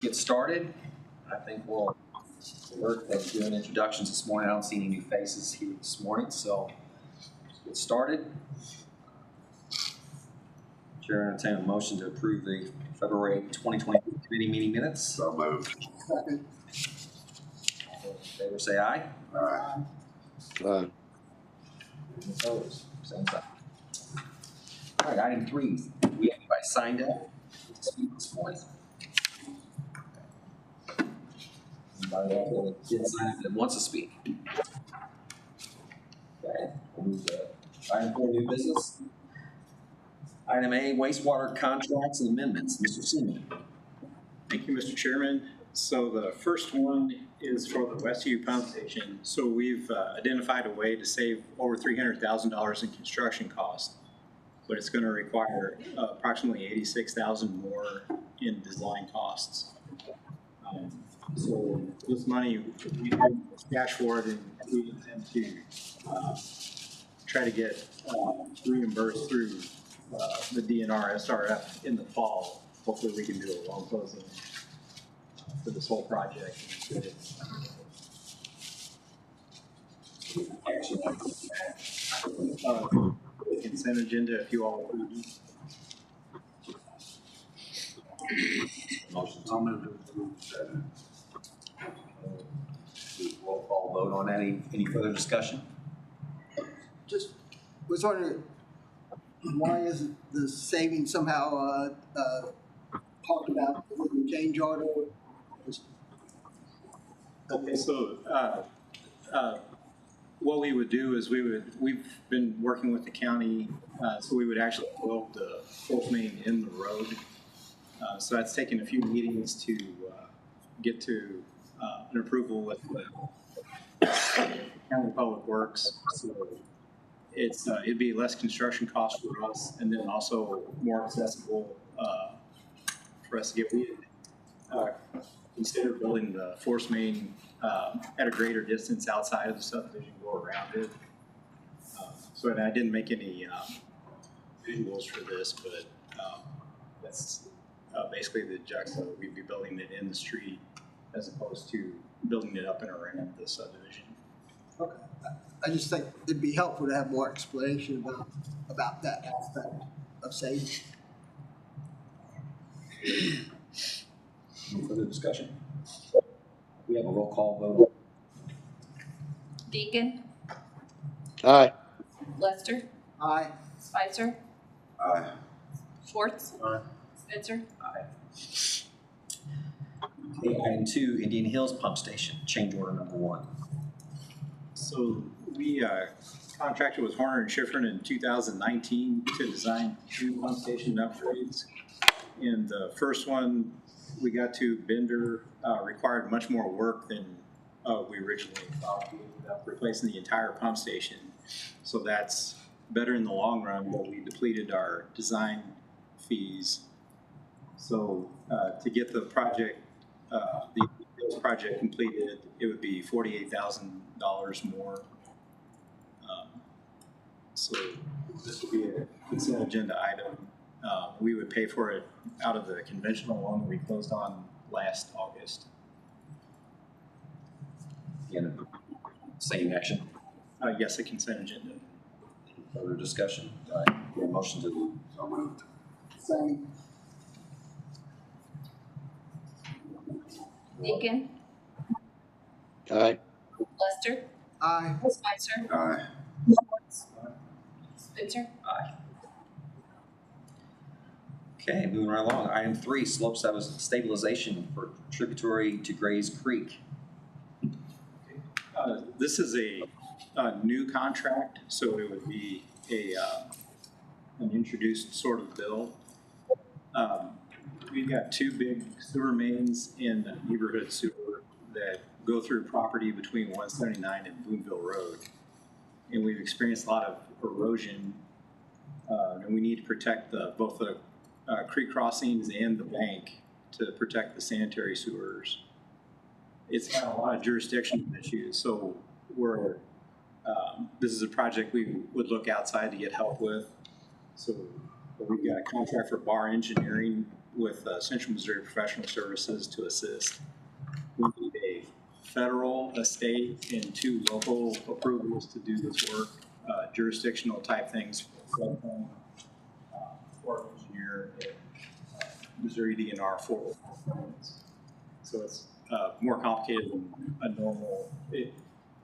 Get started. I think we'll work at doing introductions this morning. I don't see any new faces here this morning, so let's get started. Chair, entertain a motion to approve the February 2020 committee meeting minutes. So moved. Second. All in favor, say aye. Aye. Aye. Opposed? Same sign. All right, item 3. We have anybody signed up to speak this morning? Anybody that did sign up that wants to speak? Okay, we'll move to item 4, new business. Item A, wastewater contracts and amendments. Mr. Seaman. Thank you, Mr. Chairman. So the first one is for the Westview pump station. So we've identified a way to save over $300,000 in construction costs, but it's going to require approximately $86,000 more in design costs. So this money, we have cash for it, and we intend to try to get reimbursed through the DNR SRF in the fall. Hopefully we can do a loan closing for this whole project. The consent agenda, if you all approve. Motion. I'll move to approve. Roll call vote on that. Any further discussion? Just was wondering, why isn't the savings somehow talked about with the change order? Okay, so what we would do is we've been working with the county, so we would actually build the force main in the road. So that's taken a few meetings to get to an approval with the County Public Works. So it'd be less construction cost for us, and then also more accessible for us to get. We consider building the force main at a greater distance outside of the subdivision, go around it. So I didn't make any visuals for this, but that's basically the juxta. We'd be building it in the street as opposed to building it up and around the subdivision. Okay. I just think it'd be helpful to have more explanation about that aspect of savings. Any further discussion? We have a roll call vote. Deacon, Aye. Lester, Aye. Spicer, Aye. Schwartz, Aye. Spitzer. Aye. Okay, item 2, Indian Hills Pump Station, change order number 1. So we contracted with Horner and Jefferson in 2019 to design 2 pump station upgrades. And the first one we got to Bender required much more work than we originally thought. We ended up replacing the entire pump station. So that's better in the long run, but we depleted our design fees. So to get the project completed, it would be $48,000 more. So this would be a consent agenda item. We would pay for it out of the conventional loan we closed on last August. Again, same action. Yes, a consent agenda. Further discussion? Motion to So moved. Second. Deacon, Aye. Lester, Aye. Spicer, Aye. Schwartz, Spitzer. Aye. Okay, moving right along. Item 3, slope stabilization for tributary to Grays Creek. This is a new contract, so it would be an introduced sort of bill. We've got 2 big sewer mains in the neighborhood sewer that go through property between 179 and Boonville Road. And we've experienced a lot of erosion, and we need to protect both the creek crossings and the bank to protect the sanitary sewers. It's got a lot of jurisdictional issues, so this is a project we would look outside to get help with. So we've got a contract for bar engineering with Central Missouri Professional Services to assist. We need a federal, a state, and 2 local approvals to do this work, jurisdictional type things, Corps of Engineer, and Missouri DNR for permits. So it's more complicated than a normal.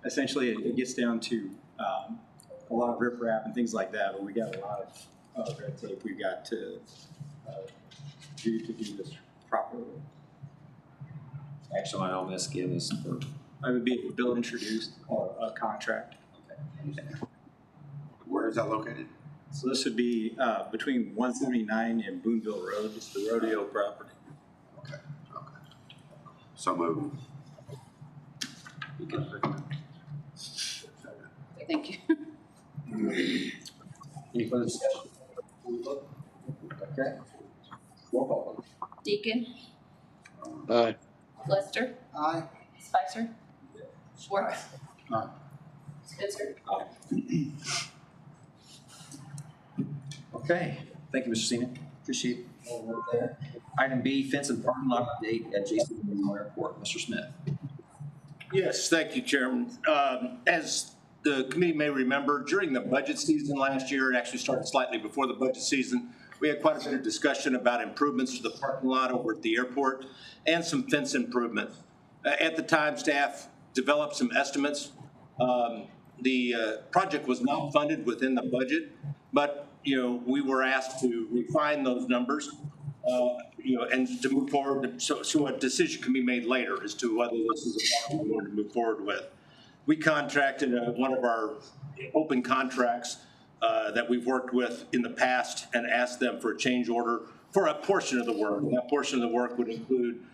Essentially, it gets down to a lot of riprap and things like that, but we got a lot of red tape we've got to do this properly. Action on this again is for, I would be a bill introduced or a contract. okay. Where is that located? So this would be between 179 and Boonville Road. It's the rodeo property. Okay. So moved. You can- Thank you. Any further discussion? Okay. Roll call. Deacon, Aye. Lester, Aye. Spicer, Schwartz. Aye. Spitzer. Okay, thank you, Mr. Seaman. Appreciate all the work there. Item B, fence and parking lot update at Jason Memorial Airport. Mr. Smith. Yes, thank you, Chairman. As the committee may remember, during the budget season last year, it actually started slightly before the budget season, we had quite a bit of discussion about improvements to the parking lot over at the airport and some fence improvement. At the time, staff developed some estimates. The project was not funded within the budget, but we were asked to refine those numbers, and to move forward, so a decision can be made later as to whether this is a project we want to move forward with. We contracted one of our open contracts that we've worked with in the past and asked them for a change order for a portion of the work. And that portion of the work would include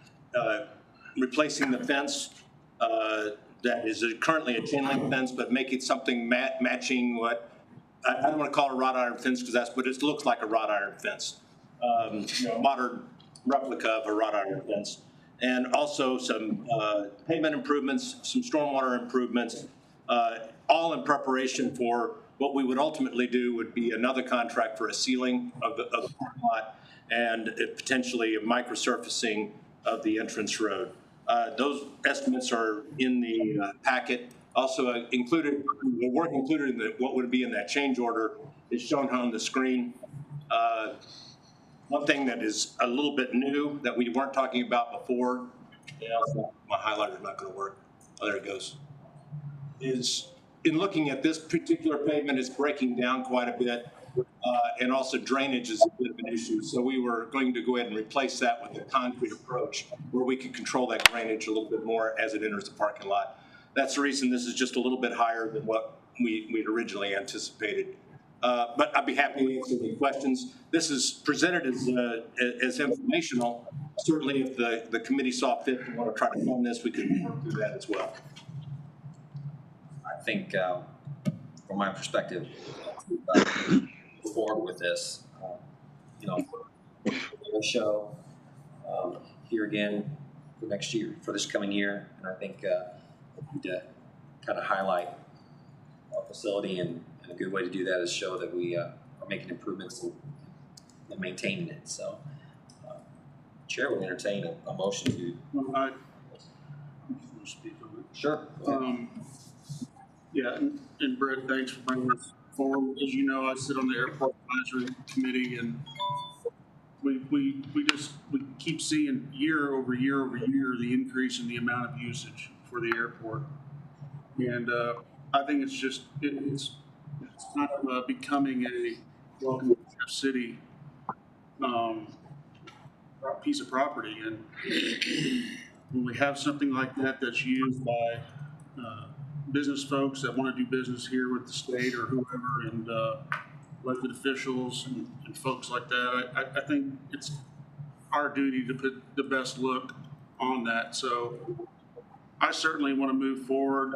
replacing the fence that is currently a chain link fence, but make it something matching what, I don't want to call it a wrought iron fence because but it looks like a wrought iron fence. Modern replica of a wrought iron fence. And also some pavement improvements, some stormwater improvements, all in preparation for what we would ultimately do would be another contract for a sealing of the parking lot and potentially a microsurfacing of the entrance road. Those estimates are in the packet. Also included, the work included in what would be in that change order is shown on the screen. One thing that is a little bit new that we weren't talking about before, my highlighter's not going to work. Oh, there it goes. Is in looking at this particular pavement, it's breaking down quite a bit, and also drainage is a bit of an issue. So we were going to go ahead and replace that with a concrete approach where we could control that drainage a little bit more as it enters the parking lot. That's the reason this is just a little bit higher than what we'd originally anticipated. But I'd be happy to answer any questions. This is presented as informational. Certainly, if the committee saw fit to want to try to fund this, we could work through that as well. I think, from my perspective, move forward with this. We'll show here again for next year, for this coming year, and I think we need to kind of highlight our facility, and a good way to do that is show that we are making improvements and maintaining it. So, Chair would entertain a motion to. I speak on it. Sure. Yeah, and Brett, thanks for bringing this forward. As you know, I sit on the airport advisory committee, and we keep seeing year over year the increase in the amount of usage for the airport, and I think it's just it's kind of becoming a welcome to Jeff City piece of property, and when we have something like that that's used by business folks that want to do business here with the state or whoever, and elected officials and folks like that, I think it's our duty to put the best look on that. So I certainly want to move forward.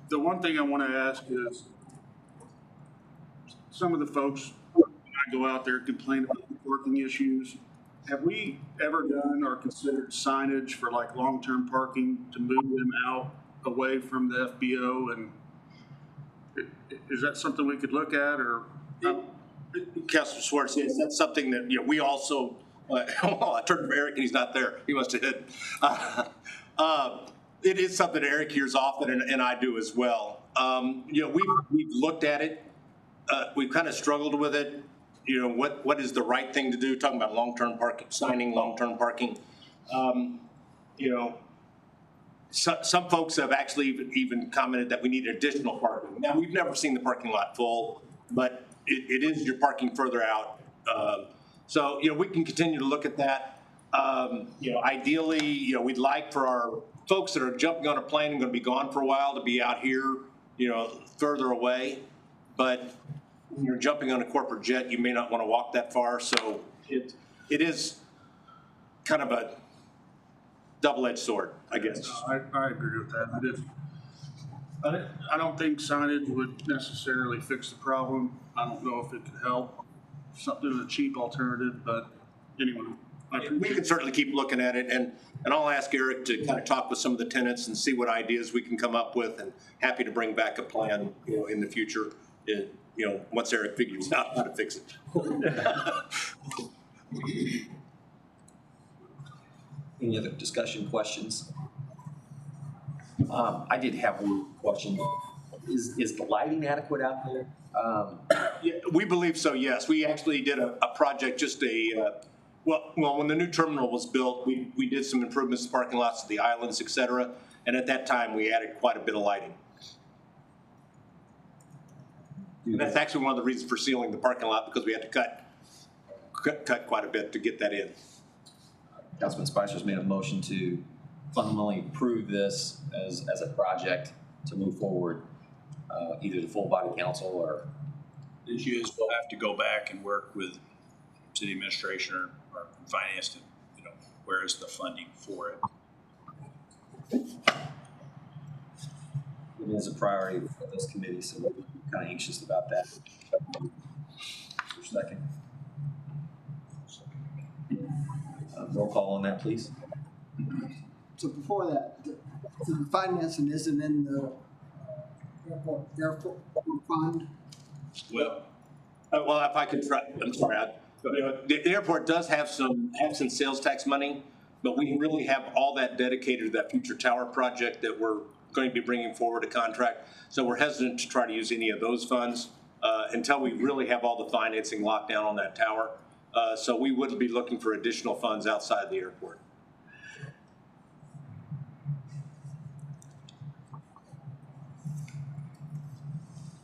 The one thing I want to ask is, some of the folks I go out there complain about parking issues. Have we ever done or considered signage for like long-term parking to move them out away from the FBO? And is that something we could look at, or? Councilor Schwartz, yes, that's something that we also Well, I turned to Eric and he's not there. He must have hid. It is something Eric hears often, and I do as well. You know, we've looked at it. We've kind of struggled with it. You know, what is the right thing to do? Talking about long-term parking, signing long-term parking. You know, some folks have actually even commented that we need additional parking. Now, we've never seen the parking lot full, but it is your parking further out. So, you know, we can continue to look at that. You know, ideally, you know, we'd like for our folks that are jumping on a plane and going to be gone for a while to be out here, you know, further away. But when you're jumping on a corporate jet, you may not want to walk that far. So it is kind of a double-edged sword, I guess. I agree with that. I don't think signage would necessarily fix the problem. I don't know if it could help. Something, a cheap alternative, but anyway. We can certainly keep looking at it, and I'll ask Eric to kind of talk with some of the tenants and see what ideas we can come up with, and happy to bring back a plan, you know, in the future, you know, once Eric figures out how to fix it. Any other discussion, questions? I did have one question. Is the lighting adequate out there? Yeah, we believe so, yes. We actually did a project, just well, when the new terminal was built, we did some improvements to parking lots, the islands, et cetera. And at that time, we added quite a bit of lighting. And that's actually one of the reasons for sealing the parking lot, because we had to cut quite a bit to get that in. Councilman Spicer's made a motion to fundamentally approve this as a project to move forward, either the full body council or. The issue is we'll have to go back and work with city administration or finance to, you know, where is the funding for it? It is a priority for this committee, so we're kind of anxious about that. For a second. Roll call on that, please. So before that, the financing isn't in the airport fund? Well, if I could try, I'm sorry. You know, the airport does have some sales tax money, but we really have all that dedicated to that future tower project that we're going to be bringing forward a contract. So we're hesitant to try to use any of those funds until we really have all the financing locked down on that tower. So we would be looking for additional funds outside the airport.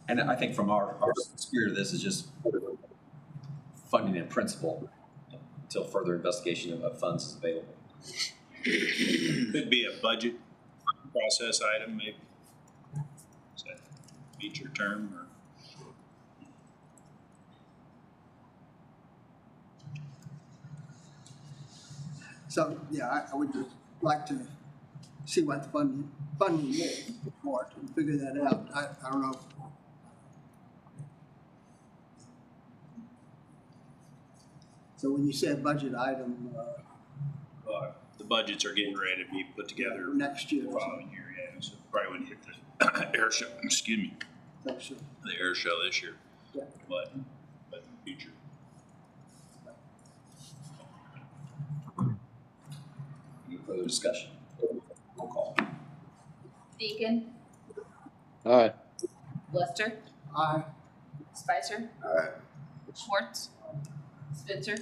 And I think from our spirit of this is just funding in principle until further investigation of funds is available. Could be a budget process item, maybe. Does that meet your term or? So, yeah, I would just like to see what the funding is for it and figure that out. I don't know. So when you say a budget item, The budgets are getting ready to be put together next year the or following year, yeah. So probably wouldn't hit the air show, excuse me, next year. the air show this year, Yeah. but in the future. Any further discussion? Roll call. Deacon, Aye. Lester, Aye. Spicer, All right. Schwartz, Spencer,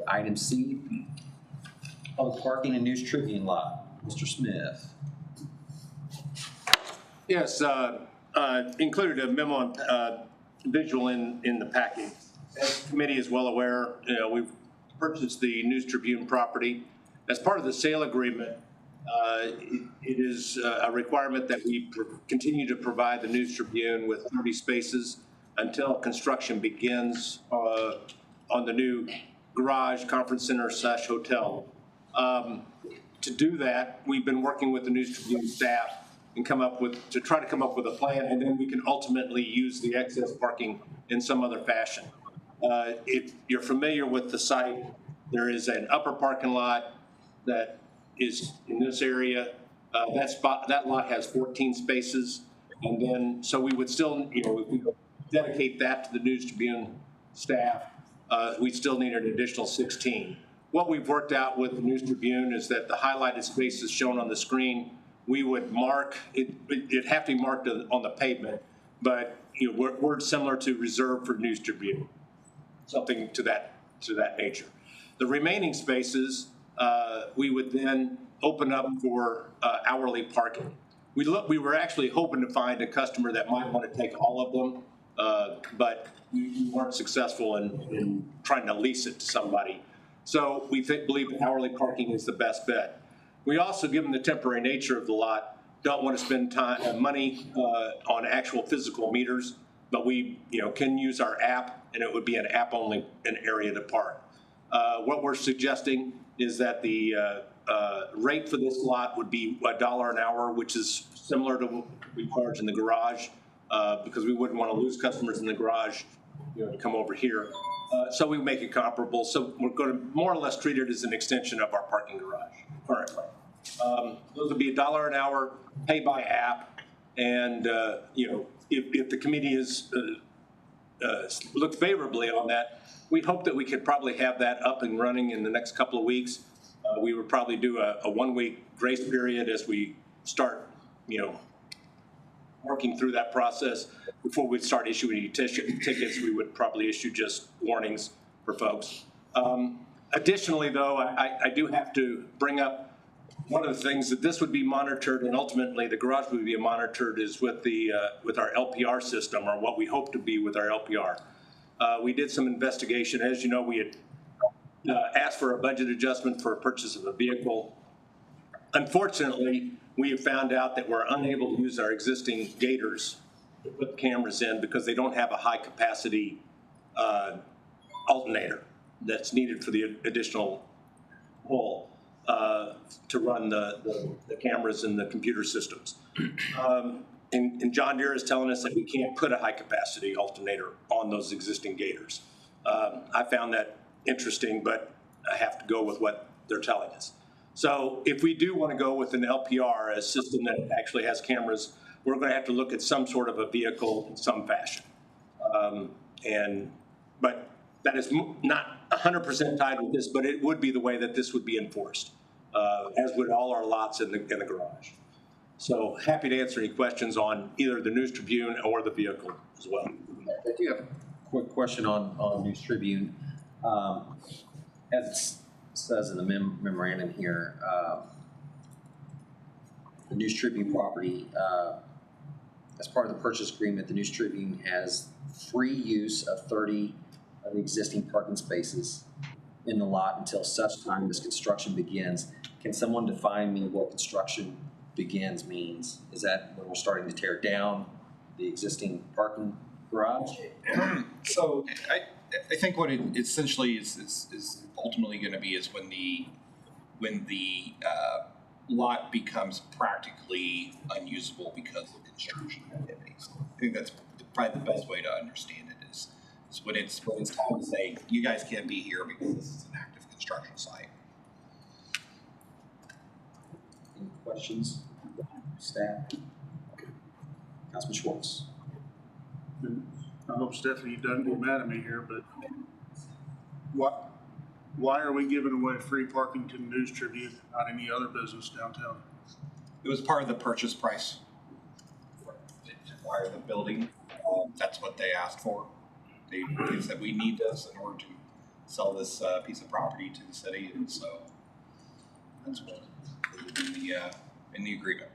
Item C, public parking and news tribune lot. Mr. Smith. Yes, included a memo on visual in the packet. As the committee is well aware, we've purchased the News Tribune property. As part of the sale agreement, it is a requirement that we continue to provide the News Tribune with 30 spaces until construction begins on the new garage, conference center / hotel. To do that, we've been working with the News Tribune staff and to try to come up with a plan, and then we can ultimately use the excess parking in some other fashion. If you're familiar with the site, there is an upper parking lot that is in this area. That lot has 14 spaces, and then so we would still, if we dedicate that to the News Tribune staff, we still need an additional 16. What we've worked out with the News Tribune is that the highlighted spaces shown on the screen, we would mark, it'd have to be marked on the pavement, but we're similar to reserved for News Tribune, something to that nature. The remaining spaces, we would then open up for hourly parking. We were actually hoping to find a customer that might want to take all of them, but we weren't successful in trying to lease it to somebody. So we believe that hourly parking is the best bet. We also, given the temporary nature of the lot, don't want to spend money on actual physical meters, but we can use our app, and it would be an app-only area to park. What we're suggesting is that the rate for this lot would be $1 an hour, which is similar to what we charge in the garage, because we wouldn't want to lose customers in the garage to come over here. So we make it comparable. So we're going to more or less treat it as an extension of our parking garage currently. Those would be $1 an hour, pay by app, and if the committee is look favorably on that, we hope that we could probably have that up and running in the next couple of weeks. We would probably do a 1-week grace period as we start, working through that process. Before we start issuing tickets, we would probably issue just warnings for folks. Additionally, though, I do have to bring up one of the things that this would be monitored, and ultimately the garage would be monitored, is with our LPR system, or what we hope to be with our LPR. We did some investigation. As you know, we had asked for a budget adjustment for a purchase of a vehicle. Unfortunately, we have found out that we're unable to use our existing gators to put cameras in because they don't have a high capacity alternator that's needed for the additional hole to run the cameras and the computer systems. And John Deere is telling us that we can't put a high capacity alternator on those existing gators. I found that interesting, but I have to go with what they're telling us. So if we do want to go with an LPR, a system that actually has cameras, we're going to have to look at some sort of a vehicle in some fashion. But that is not 100% tied with this, but it would be the way that this would be enforced, as would all our lots in the garage. So happy to answer any questions on either the News Tribune or the vehicle as well. I do have a quick question on News Tribune. As it says in the memorandum here, the News Tribune property, as part of the purchase agreement, the News Tribune has free use of 30 of the existing parking spaces in the lot until such time as construction begins. Can someone define me what construction begins means? Is that when we're starting to tear down the existing parking garage? So I think what it essentially is ultimately going to be is when the lot becomes practically unusable because of construction activities. I think that's probably the best way to understand it is when it's time to say you guys can't be here because this is an active construction site. Any questions? Staff? Councilman Schwartz. I hope, Stephanie, you doesn't get mad at me here, but why are we giving away free parking to the News Tribune, not any other business downtown? It was part of the purchase price. They acquired the building. That's what they asked for. They said we need this in order to sell this piece of property to the city, and so that's what in the agreement.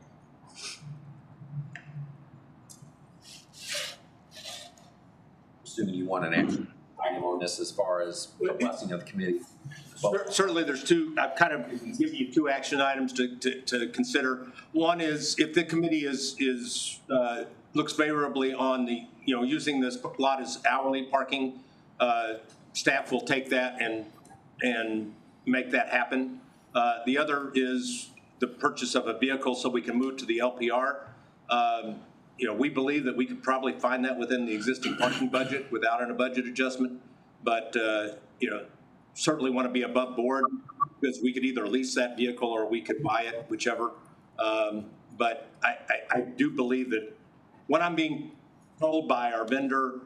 Assuming you want an action item on this as far as the blessing of the committee. Certainly, there's two. I've kind of given you two action items to consider. One is if the committee looks favorably on the using this lot as hourly parking, staff will take that and make that happen. The other is the purchase of a vehicle so we can move to the LPR. We believe that we could probably find that within the existing parking budget without a budget adjustment, but certainly want to be above board because we could either lease that vehicle or we could buy it, whichever. But I do believe that what I'm being told by our vendor,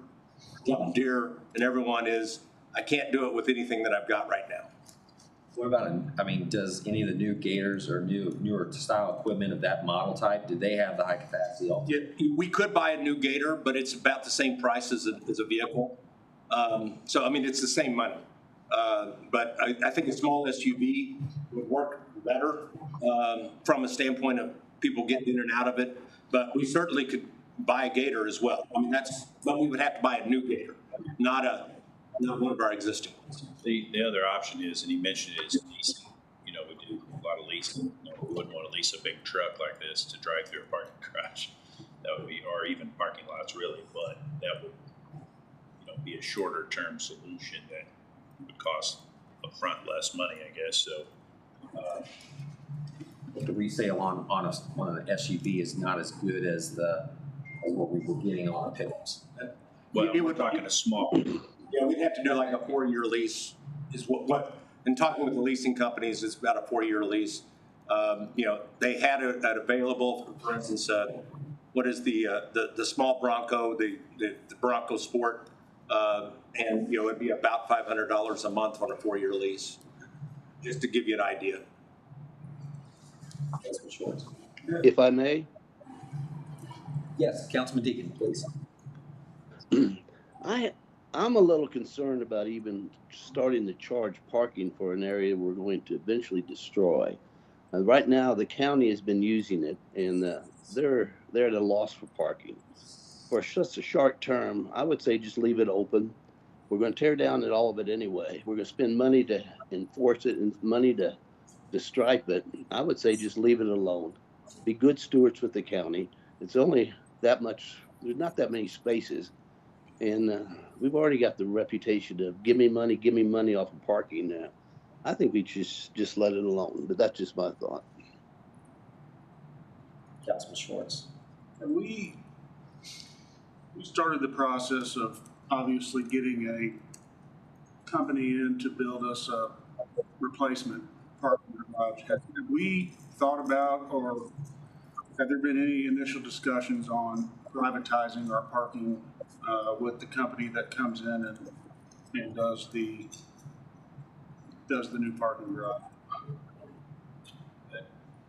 John Deere, and everyone is I can't do it with anything that I've got right now. What about, I mean, does any of the new Gators or newer style equipment of that model type, do they have the high capacity? Yeah, we could buy a new Gator, but it's about the same price as a vehicle. So, I mean, it's the same money. But I think a small SUV would work better from a standpoint of people getting in and out of it. But we certainly could buy a Gator as well. I mean, but we would have to buy a new Gator, not one of our existing ones. The other option is, and he mentioned it, is leasing. You know, we do a lot of leasing. You know, we wouldn't want to lease a big truck like this to drive through a parking garage. That would be, or even parking lots really, but that would, you know, be a shorter term solution that would cost upfront less money, I guess. So, The resale on an SUV is not as good as what we were getting on the pickups. well, we're talking a small. Yeah, we'd have to do like a 4-year lease is what, and talking with the leasing companies, it's about a 4-year lease. You know, they had it available, for instance, what is the small Bronco, the Bronco Sport, and, you know, it'd be about $500 a month on a 4-year lease, just to give you an idea. Councilman Schwartz. If I may, Yes, Councilman Deacon, please. I'm a little concerned about even starting to charge parking for an area we're going to eventually destroy. Right now, the county has been using it, and they're at a loss for parking. For just a short term, I would say just leave it open. We're going to tear down all of it anyway. We're going to spend money to enforce it and money to stripe it. I would say just leave it alone. Be good stewards with the county. It's only that much. There's not that many spaces. And we've already got the reputation of give me money off of parking. I think we just let it alone, but that's just my thought. Councilman Schwartz. And we started the process of obviously getting a company in to build us a replacement parking garage. Have we thought about, or have there been any initial discussions on privatizing our parking with the company that comes in and does the new parking garage?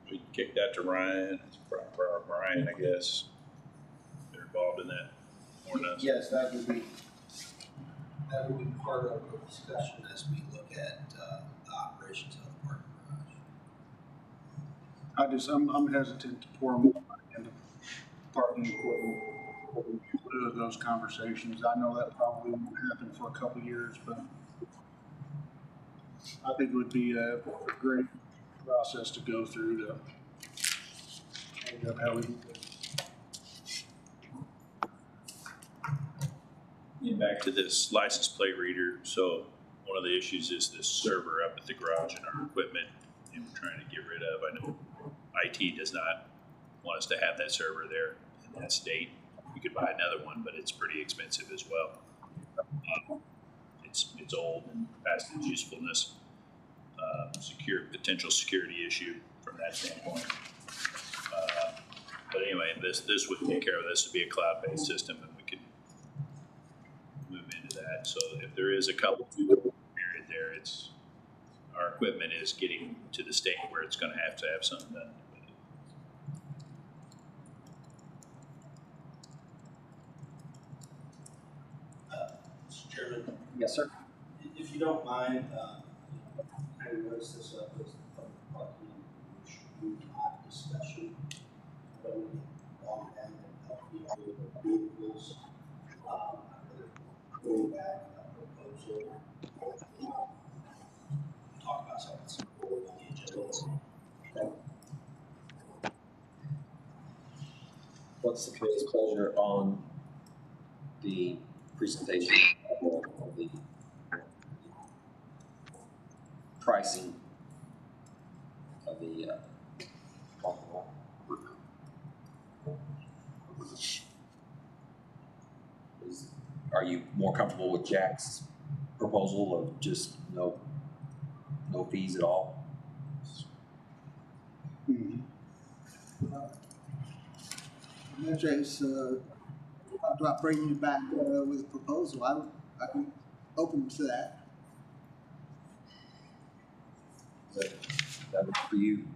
We kick that to Ryan. It's for Ryan, I guess. They're involved in that more than us. Yes, that would be part of the discussion as we look at the operations of the parking garage. I'm hesitant to pour more money into parking equipment through those conversations. I know that probably won't happen for a couple of years, but I think it would be a great process to go through to end up how we do it. Getting back to this license plate reader, so one of the issues is this server up at the garage and our equipment, and we're trying to get rid of. I know IT does not want us to have that server there in that state. We could buy another one, but it's pretty expensive as well. It's old and past its usefulness. Potential security issue from that standpoint. But anyway, this would take care of this. Would be a cloud-based system, and we could move into that. So if there is a couple period there, it's our equipment is getting to the state where it's going to have something done. Mr. Chairman, Yes, sir. if you don't mind, I noticed this up as the public parking issue, not discussion. But we long down and help people with vehicles. Going back on that proposal, talk about something that's important on the agenda. Okay. What's the committee's pleasure on the presentation of the pricing of the parking lot? Are you more comfortable with Jack's proposal of just no fees at all? Chase, talked about bringing it back with a proposal. I'd be open to that. That work for you,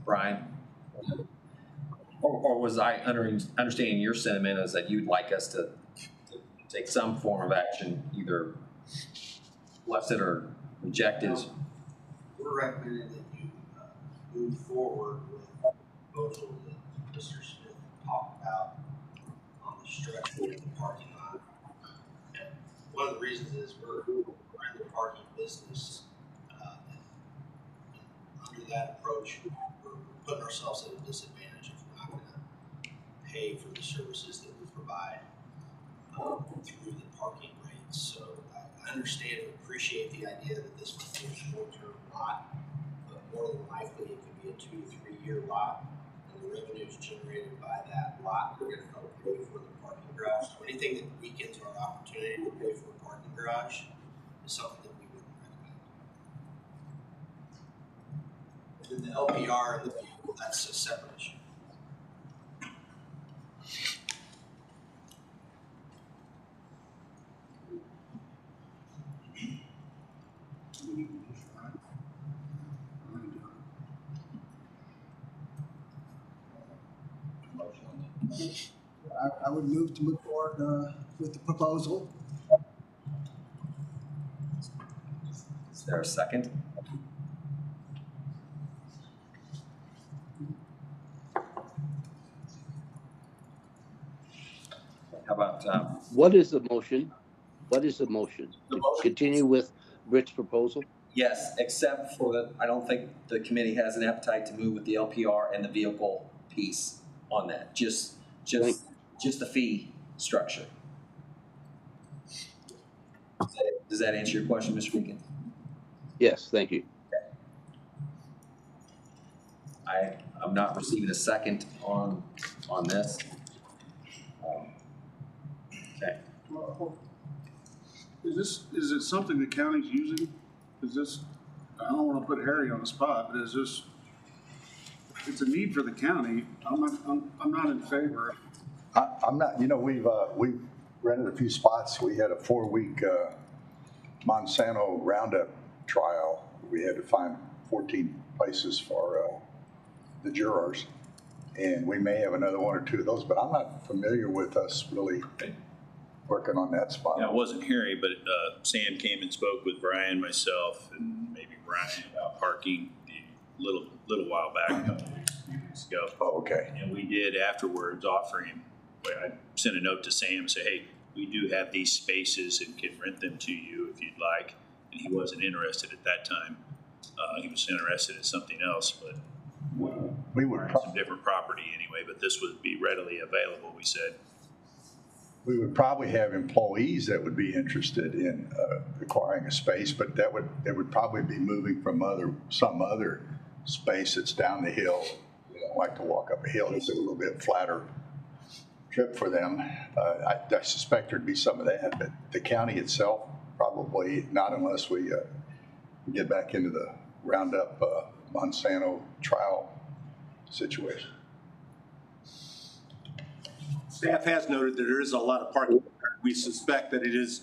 Brian? Or was I understanding your sentiment as that you'd like us to take some form of action, either bless it or reject it? We're recommending that you move forward with the proposal that Mr. Smith talked about on the structure of the parking lot. And one of the reasons is we're in the parking business. Under that approach, we're putting ourselves at a disadvantage if we're not going to pay for the services that we provide through the parking rates. So I understand and appreciate the idea that this would be a short-term lot, but more than likely it could be a 2 to 3 year lot, and the revenues generated by that lot are going to help pay for the parking garage. So anything that weakens our opportunity to pay for a parking garage is something that we wouldn't recommend. And then the LPR and the vehicle, that's a separate issue. I would move to move forward with the proposal. Is there a second? How about, What is the motion? What is the motion? To continue with Britt's proposal? yes, except for the, I don't think the committee has an appetite to move with the LPR and the vehicle piece on that, just the fee structure. Does that answer your question, Mr. Beacon? Yes, thank you. I'm not receiving a second on this. Okay. Is it something the county's using? Is this, I don't want to put Harry on the spot, but is this, it's a need for the county. I'm not in favor. I'm not, we've rented a few spots. We had a 4-week Monsanto Roundup trial. We had to find 14 places for the jurors. And we may have another 1 or 2 of those, but I'm not familiar with us really working on that spot. Yeah, it wasn't Harry, but Sam came and spoke with Brian, myself, and maybe Brian about parking a little while back, a couple weeks ago. Oh, okay. And we did afterwards offer him, I sent a note to Sam and said, hey, we do have these spaces and can rent them to you if you'd like. And he wasn't interested at that time. He was interested in something else, but we would some different property anyway, but this would be readily available, we said. We would probably have employees that would be interested in acquiring a space, but they would probably be moving from some other space that's down the hill. They don't like to walk up a hill. It's a little bit flatter trip for them. I suspect there'd be some of that, but the county itself, probably not unless we get back into the Roundup Monsanto trial situation. Staff has noted that there is a lot of parking. We suspect that it is,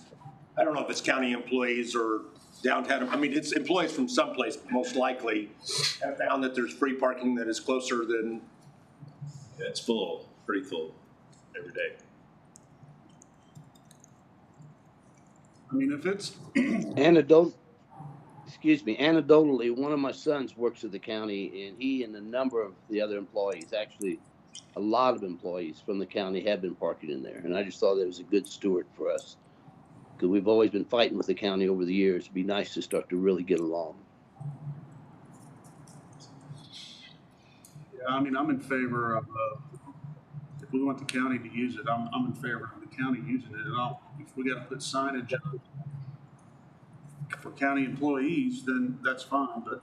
I don't know if it's county employees or downtown, I mean, it's employees from someplace, most likely, have found that there's free parking that is closer than. Yeah, it's full, pretty full every day. I mean, if it's Anecdotally, one of my sons works at the county, and he and a number of the other employees, actually a lot of employees from the county, have been parking in there. And I just thought it was a good steward for us, because we've always been fighting with the county over the years. It'd be nice to start to really get along. Yeah, I mean, I'm in favor of, if we want the county to use it, I'm in favor of the county using it at all. If we got to put signage up for county employees, then that's fine, but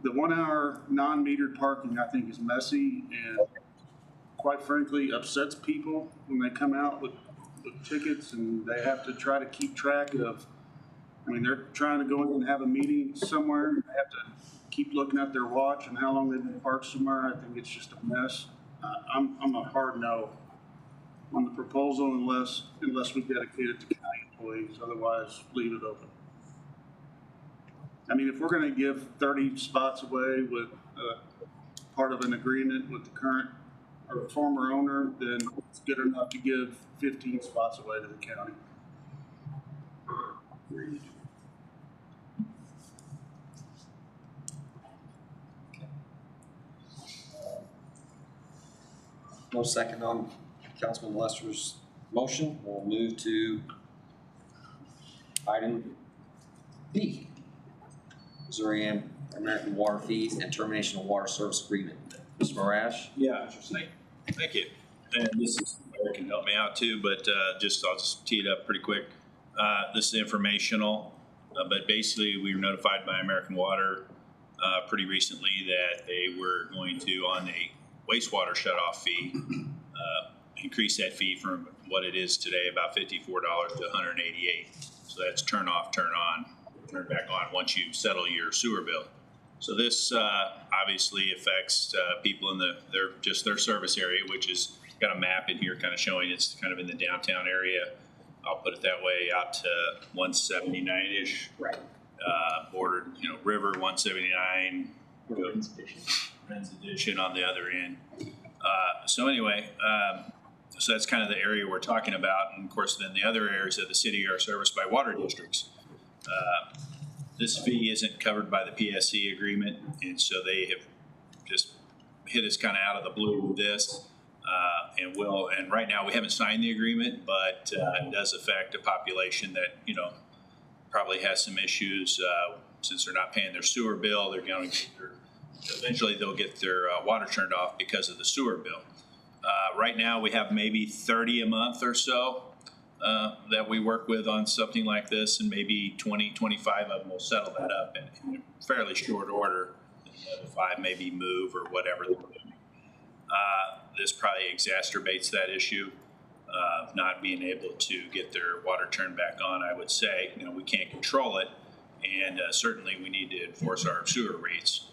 the 1 hour non-metered parking, I think, is messy and quite frankly upsets people when they come out with tickets and they have to try to keep track of, I mean, they're trying to go in and have a meeting somewhere and they have to keep looking at their watch and how long they've been parked somewhere. I think it's just a mess. I'm a hard no on the proposal unless we dedicate it to county employees. employees, otherwise leave it open. I mean, if we're gonna give 30 spots away with, part of an agreement with the current or former owner, then it's good enough to give 15 spots away to the county. No second on Councilman Lester's motion. We'll move to item B. Missouri American Water Fees and Termination of Water Service Agreement. Mr. Marash? Yeah, thank you. And this is, Eric can help me out too, but I'll just tee it up pretty quick. This is informational, but basically we were notified by American Water pretty recently that they were going to, on a wastewater shutoff fee, increase that fee from what it is today, about $54 to $188. So that's turn off, turn on, turn back on once you settle your sewer bill. So this obviously affects people in their service area, which is got a map in here kind of showing it's kind of in the downtown area. I'll put it that way, out to 179-ish. Right. Bordered, River 179. Friends Edition on the other end. So anyway, so that's kind of the area we're talking about. And of course, then the other areas of the city are serviced by water districts. This fee isn't covered by the PSC agreement, and so they have just hit us kind of out of the blue with this. And right now we haven't signed the agreement, but it does affect a population that, probably has some issues since they're not paying their sewer bill. They're going to eventually they'll get their water turned off because of the sewer bill. Right now we have maybe 30 a month or so that we work with on something like this, and maybe 20, 25 of them will settle that up in fairly short order. The other 5 maybe move or whatever they're doing. This probably exacerbates that issue of not being able to get their water turned back on, I would say. We can't control it, and certainly we need to enforce our sewer rates.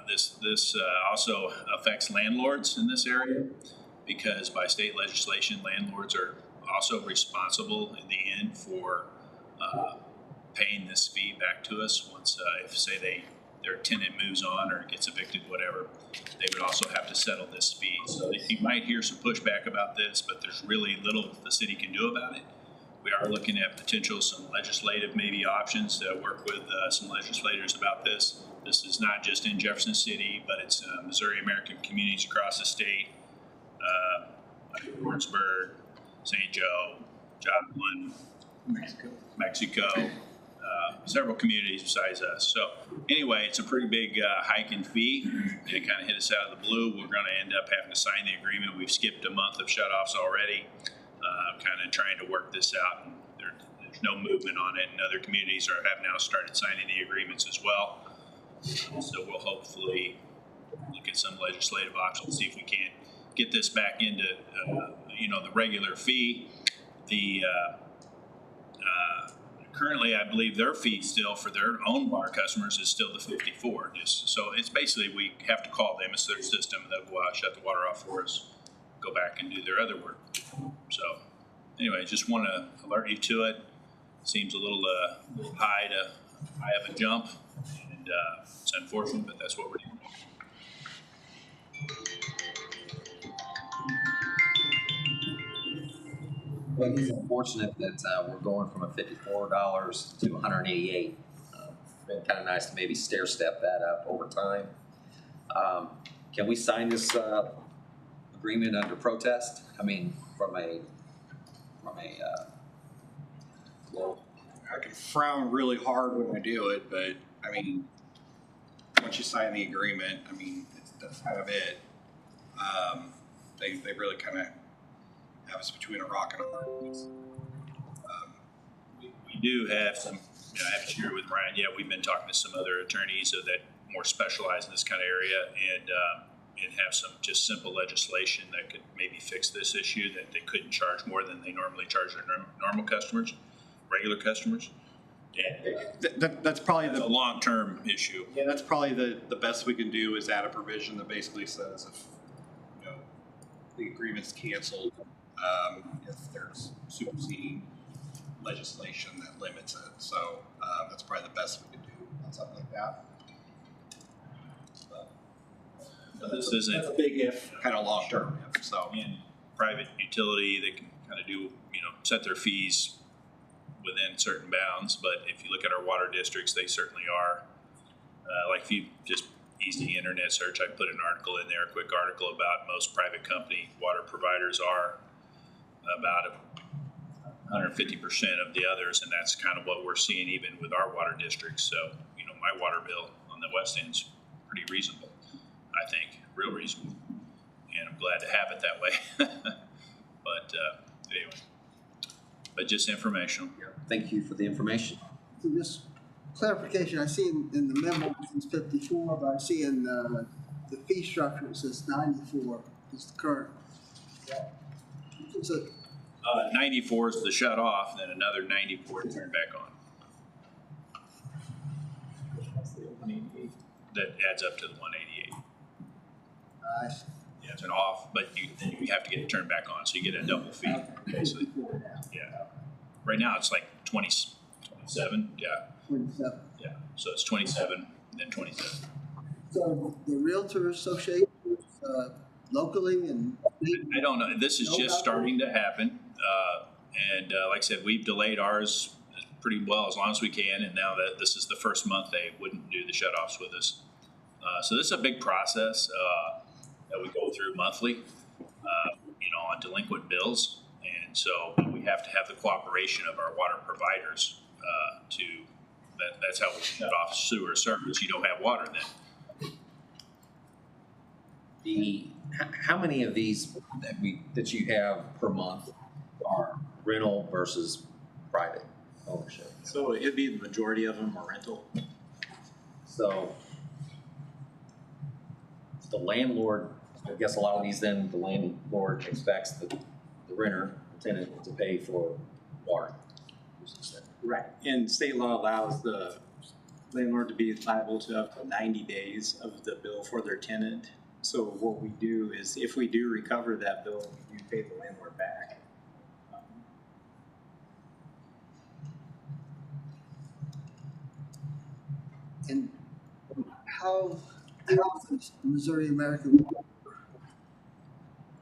This also affects landlords in this area, because by state legislation, landlords are also responsible in the end for paying this fee back to us once, if say their tenant moves on or gets evicted, whatever, they would also have to settle this fee. So you might hear some pushback about this, but there's really little the city can do about it. We are looking at some legislative maybe options to work with some legislators about this. This is not just in Jefferson City, but it's Missouri American communities across the state, Warrensburg, St. Joe, Joplin, Mexico, several communities besides us. So anyway, it's a pretty big hike in fee. It kind of hit us out of the blue. We're going to end up having to sign the agreement. We've skipped a month of shutoffs already, kind of trying to work this out. And there's no movement on it, and other communities have now started signing the agreements as well. So we'll hopefully look at some legislative options, see if we can't get this back into the regular fee. Currently, I believe their fee still for their own water customers is still the $54. So it's basically we have to call them. It's their system. They'll go out, shut the water off for us, go back and do their other work. So anyway, just want to alert you to it. Seems a little high of a jump, and it's unfortunate, but that's what we're doing. Well, it's unfortunate that we're going from a $54 to $188. Been kind of nice to maybe stair step that up over time. Can we sign this agreement under protest? I mean, from a well, I can frown really hard when I do it, but I mean, once you sign the agreement, I mean, that's kind of it. They really kind of have us between a rock and a hard place. We do have some, I have to share with Ryan, we've been talking to some other attorneys that more specialize in this kind of area, and have some just simple legislation that could maybe fix this issue, that they couldn't charge more than they normally charge their normal customers, regular customers. That's probably a long-term issue. Yeah, that's probably the best we can do, is add a provision that basically says if the agreement's canceled, if there's superseding legislation that limits it. So that's probably the best we could do on something like that. But this isn't That's a big if, kind of long term if. So in private utility, they can kind of do, set their fees within certain bounds. But if you look at our water districts, they certainly are. Like if you just easy internet search, I put an article in there, a quick article about most private company water providers are about 150% of the others, and that's kind of what we're seeing even with our water districts. So, my water bill on the west end's pretty reasonable, I think, real reasonable, and I'm glad to have it that way. But anyway, but just informational. Thank you for the information. So just clarification, I see in the memo it's 54, but I see in the fee structure it says 94 is the current. So 94 is the shut off, then another 94 to turn back on. That adds up to the 188. I see. Yeah, it's an off, but then you have to get it turned back on, so you get a double fee, basically. Yeah. Right now it's like 27. Yeah. 27. Yeah. So it's 27, then 27. So the Realtor Association, locally and I don't know. This is just starting to happen, and like I said, we've delayed ours pretty well as long as we can, and now that this is the first month they wouldn't do the shutoffs with us. So this is a big process that we go through monthly, on delinquent bills, and so we have to have the cooperation of our water providers that's how we shut off sewer service. You don't have water then. How many of these that you have per month are rental versus private ownership? So it'd be the majority of them are rental. So the landlord, I guess a lot of these then the landlord expects the renter, the tenant, to pay for water. Right. And state law allows the landlord to be liable to up to 90 days of the bill for their tenant. So what we do is if we do recover that bill, we do pay the landlord back. and how does Missouri American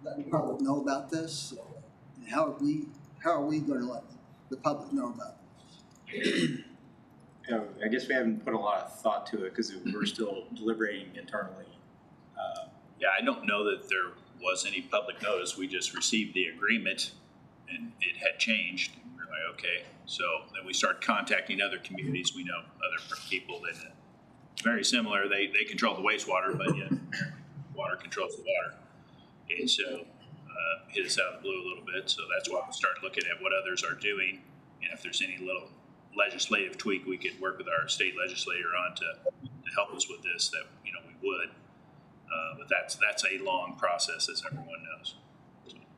let the public know about this? And how are we going to let the public know about this? I guess we haven't put a lot of thought to it because we're still deliberating internally. Yeah, I don't know that there was any public notice. We just received the agreement and it had changed. And we're like, okay. So then we started contacting other communities. We know other people that very similar. They control the wastewater, but yet water controls the water. And so hit us out of the blue a little bit. So that's why we started looking at what others are doing. And if there's any little legislative tweak we could work with our state legislator on to help us with this, that we would. But that's a long process, as everyone knows.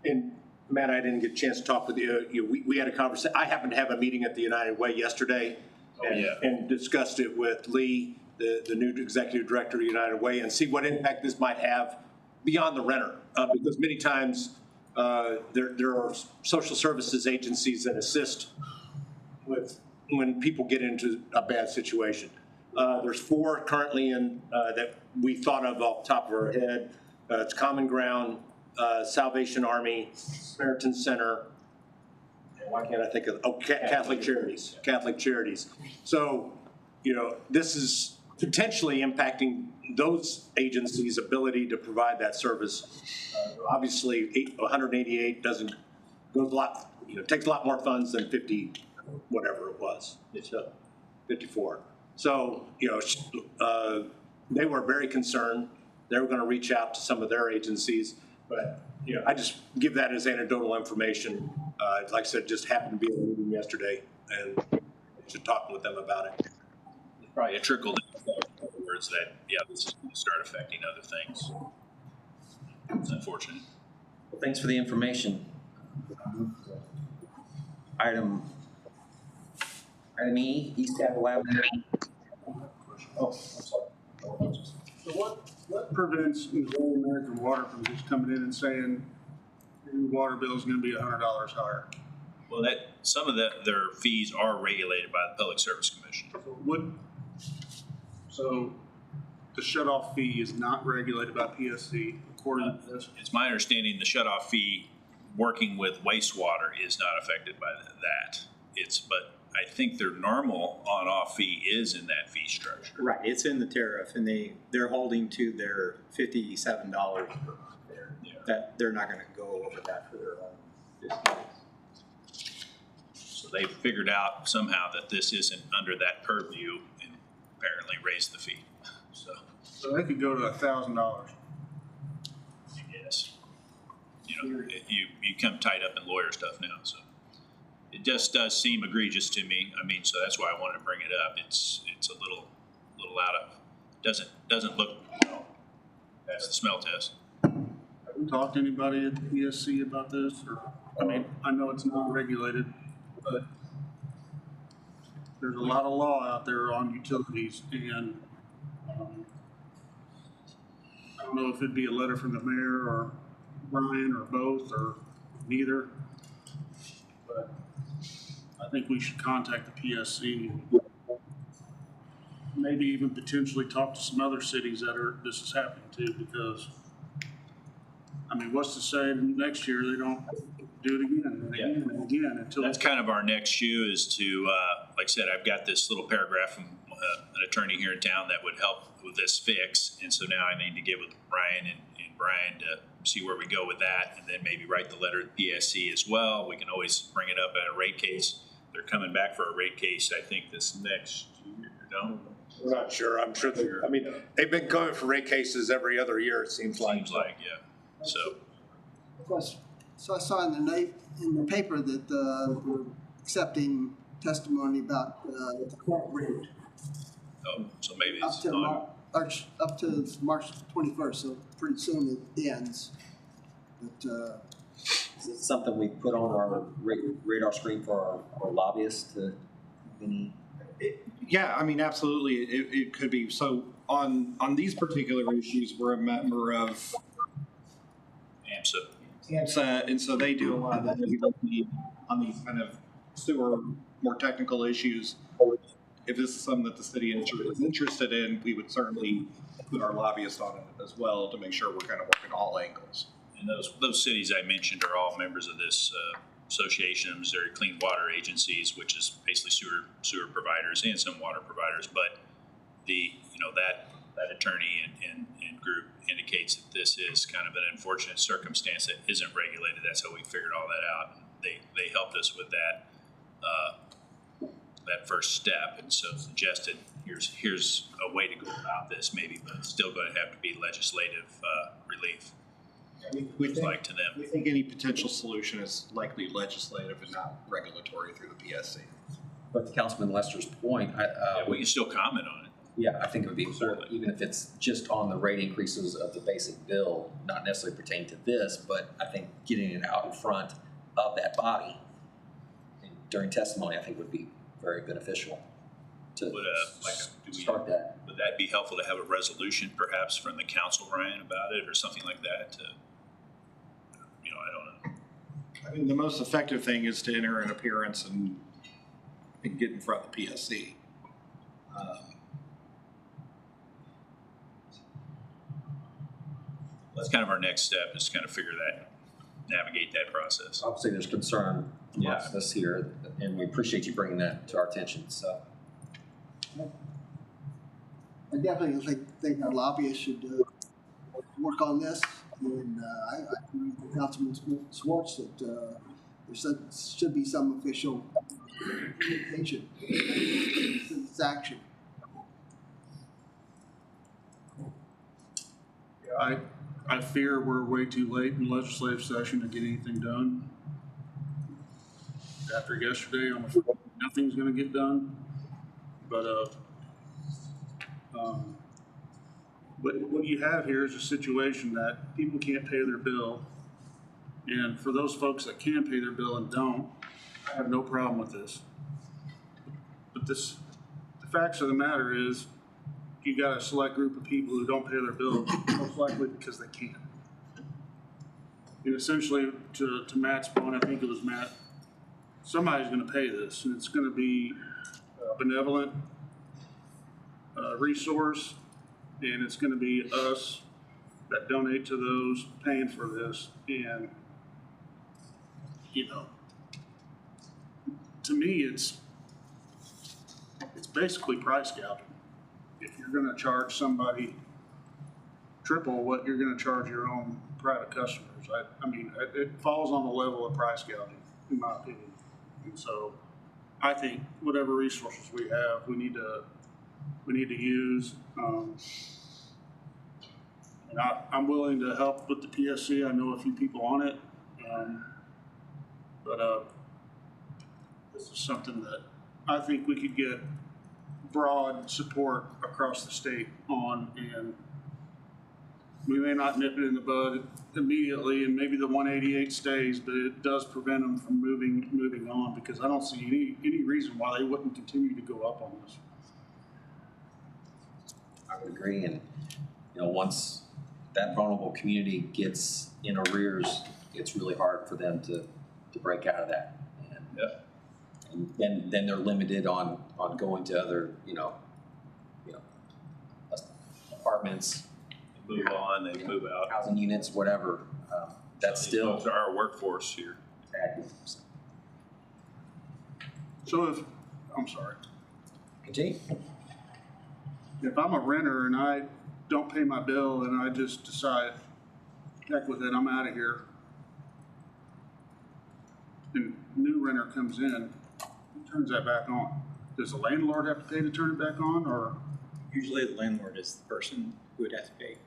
And Matt, I didn't get a chance to talk with you. We had a conversation. I happened to have a meeting at the United Way yesterday and discussed it with Lee, the new executive director of United Way, and see what impact this might have beyond the renter. Because many times there are social services agencies that assist with when people get into a bad situation. There's 4 currently in that we thought of off the top of our head. It's Common Ground, Salvation Army, Samaritan Center. Why can't I think of Catholic Charities? Catholic Charities. So, this is potentially impacting those agencies' ability to provide that service. Obviously, 188 goes a lot. Takes a lot more funds than 50, whatever it was. It's 54. So, they were very concerned. They were going to reach out to some of their agencies, but, I just give that as anecdotal information. Like I said, just happened to be at a meeting yesterday and just talking with them about it. It's probably a trickle down effect. In other words, that, this is going to start affecting other things. It's unfortunate. Well, thanks for the information. Item E, East Capitol Avenue. Oh, I'm sorry. So what prevents Missouri American Water from just coming in and saying your water bill is going to be $100 higher? Well, that some of their fees are regulated by the Public Service Commission. So the shut-off fee is not regulated by PSC according to this? It's my understanding the shut-off fee, working with wastewater, is not affected by that. But I think their normal on-off fee is in that fee structure. Right, it's in the tariff, and they're holding to their $57 per there. Yeah. That they're not gonna go over that for their own business. So they figured out somehow that this isn't under that purview and apparently raised the fee. So they could go to $1,000. Yes. You come tied up in lawyer stuff now, so. It just does seem egregious to me. I mean, so that's why I wanted to bring it up. It's a little out of, doesn't look, well, that's the smell test. Have we talked to anybody at the PSC about this? Or, I mean, I know it's not regulated, but there's a lot of law out there on utilities, and I don't know if it'd be a letter from the mayor or Brian or both or neither, but I think we should contact the PSC. Maybe even potentially talk to some other cities that this is happening to, because, I mean, what's to say next year they don't do it again and again and again until. That's kind of our next shoe is to, like I said, I've got this little paragraph from an attorney here in town that would help with this fix. And so now I need to get with Brian and Brian to see where we go with that, and then maybe write the letter to PSC as well. We can always bring it up at a rate case. They're coming back for a rate case, I think, this next year. No? We're not sure. I'm sure I mean, they've been going for rate cases every other year, it seems like. Seems like, yeah. So. So I saw in the paper that we're accepting testimony about the court rate. Oh, so maybe Up it's to on. up to March 21st, so pretty soon it ends. But Is it something we put on our radar screen for our lobbyists to any? Yeah, I mean, absolutely, it could be. So on these particular issues, we're a member of AMSA, and so they do a lot of that heavy lifting on these kind of sewer, more technical issues. If this is something that the city is interested in, we would certainly put our lobbyists on it as well to make sure we're kind of working all angles. And those cities I mentioned are all members of this association of Missouri Clean Water Agencies, which is basically sewer providers and some water providers. But that attorney and group indicates that this is kind of an unfortunate circumstance that isn't regulated. That's how we figured all that out. They helped us with that first step, and so suggested here's a way to go about this, maybe, but it's still going to have to be legislative relief. We think any potential solution is likely legislative and not regulatory through the PSC. But to Councilman Lester's point, We can still comment on it. Yeah, I think it would be important, even if it's just on the rate increases of the basic bill, not necessarily pertaining to this, but I think getting it out in front of that body during testimony, I think would be very beneficial to start that. Would that be helpful to have a resolution perhaps from the council, Ryan, about it or something like that? I don't know. I mean, the most effective thing is to enter an appearance and get in front of the PSC. That's kind of our next step, is to kind of navigate that process. Obviously, there's concern amongst us here, and we appreciate you bringing that to our attention. So, I definitely think our lobbyists should work on this. And I agree with Councilman Swartz that there should be some official communication to this action. I fear we're way too late in legislative session to get anything done. After yesterday, I'm afraid nothing's gonna get done. But what you have here is a situation that people can't pay their bill. And for those folks that can pay their bill and don't, I have no problem with this. But the facts of the matter is, you got a select group of people who don't pay their bill, most likely because they can't. And essentially, to Matt's point, I think it was Matt somebody's gonna pay this, and it's gonna be a benevolent resource, and it's gonna be us that donate to those paying for this. And, you know, to me, it's basically price gouging. If you're gonna charge somebody triple what you're gonna charge your own private customers, I mean, it falls on the level of price gouging, in my opinion. And so I think whatever resources we have, we need to use. And I'm willing to help with the PSC. I know a few people on it. But this is something that I think we could get broad support across the state on, and we may not nip it in the bud immediately, and maybe the 188 stays, but it does prevent them from moving on, because I don't see any reason why they wouldn't continue to go up on this. I would agree, and once that vulnerable community gets in arrears, it's really hard for them to break out of that. And then they're limited on going to other apartments, They move on, they move out. housing units, whatever. That's still Those are our workforce here. active. So I'm sorry. Continue. If I'm a renter and I don't pay my bill and I just decide, heck with it, I'm out of here, and new renter comes in, who turns that back on? Does the landlord have to pay to turn it back on, or? Usually the landlord is the person who would have to pay.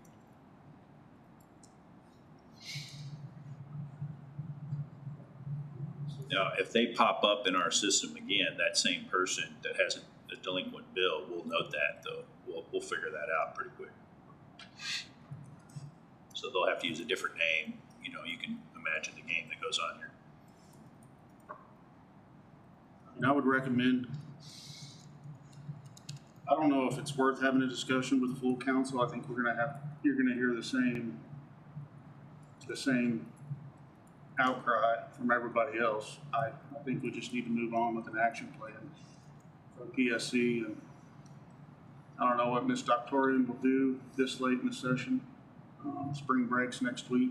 Now, if they pop up in our system again, that same person that has a delinquent bill, we'll note that though. We'll figure that out pretty quick. So they'll have to use a different name. You can imagine the game that goes on here. And I would recommend, I don't know if it's worth having a discussion with the full council. I think you're gonna hear the same outcry from everybody else. I think we just need to move on with an action plan for PSC, and I don't know what Ms. Doctorian will do this late in the session. Spring breaks next week,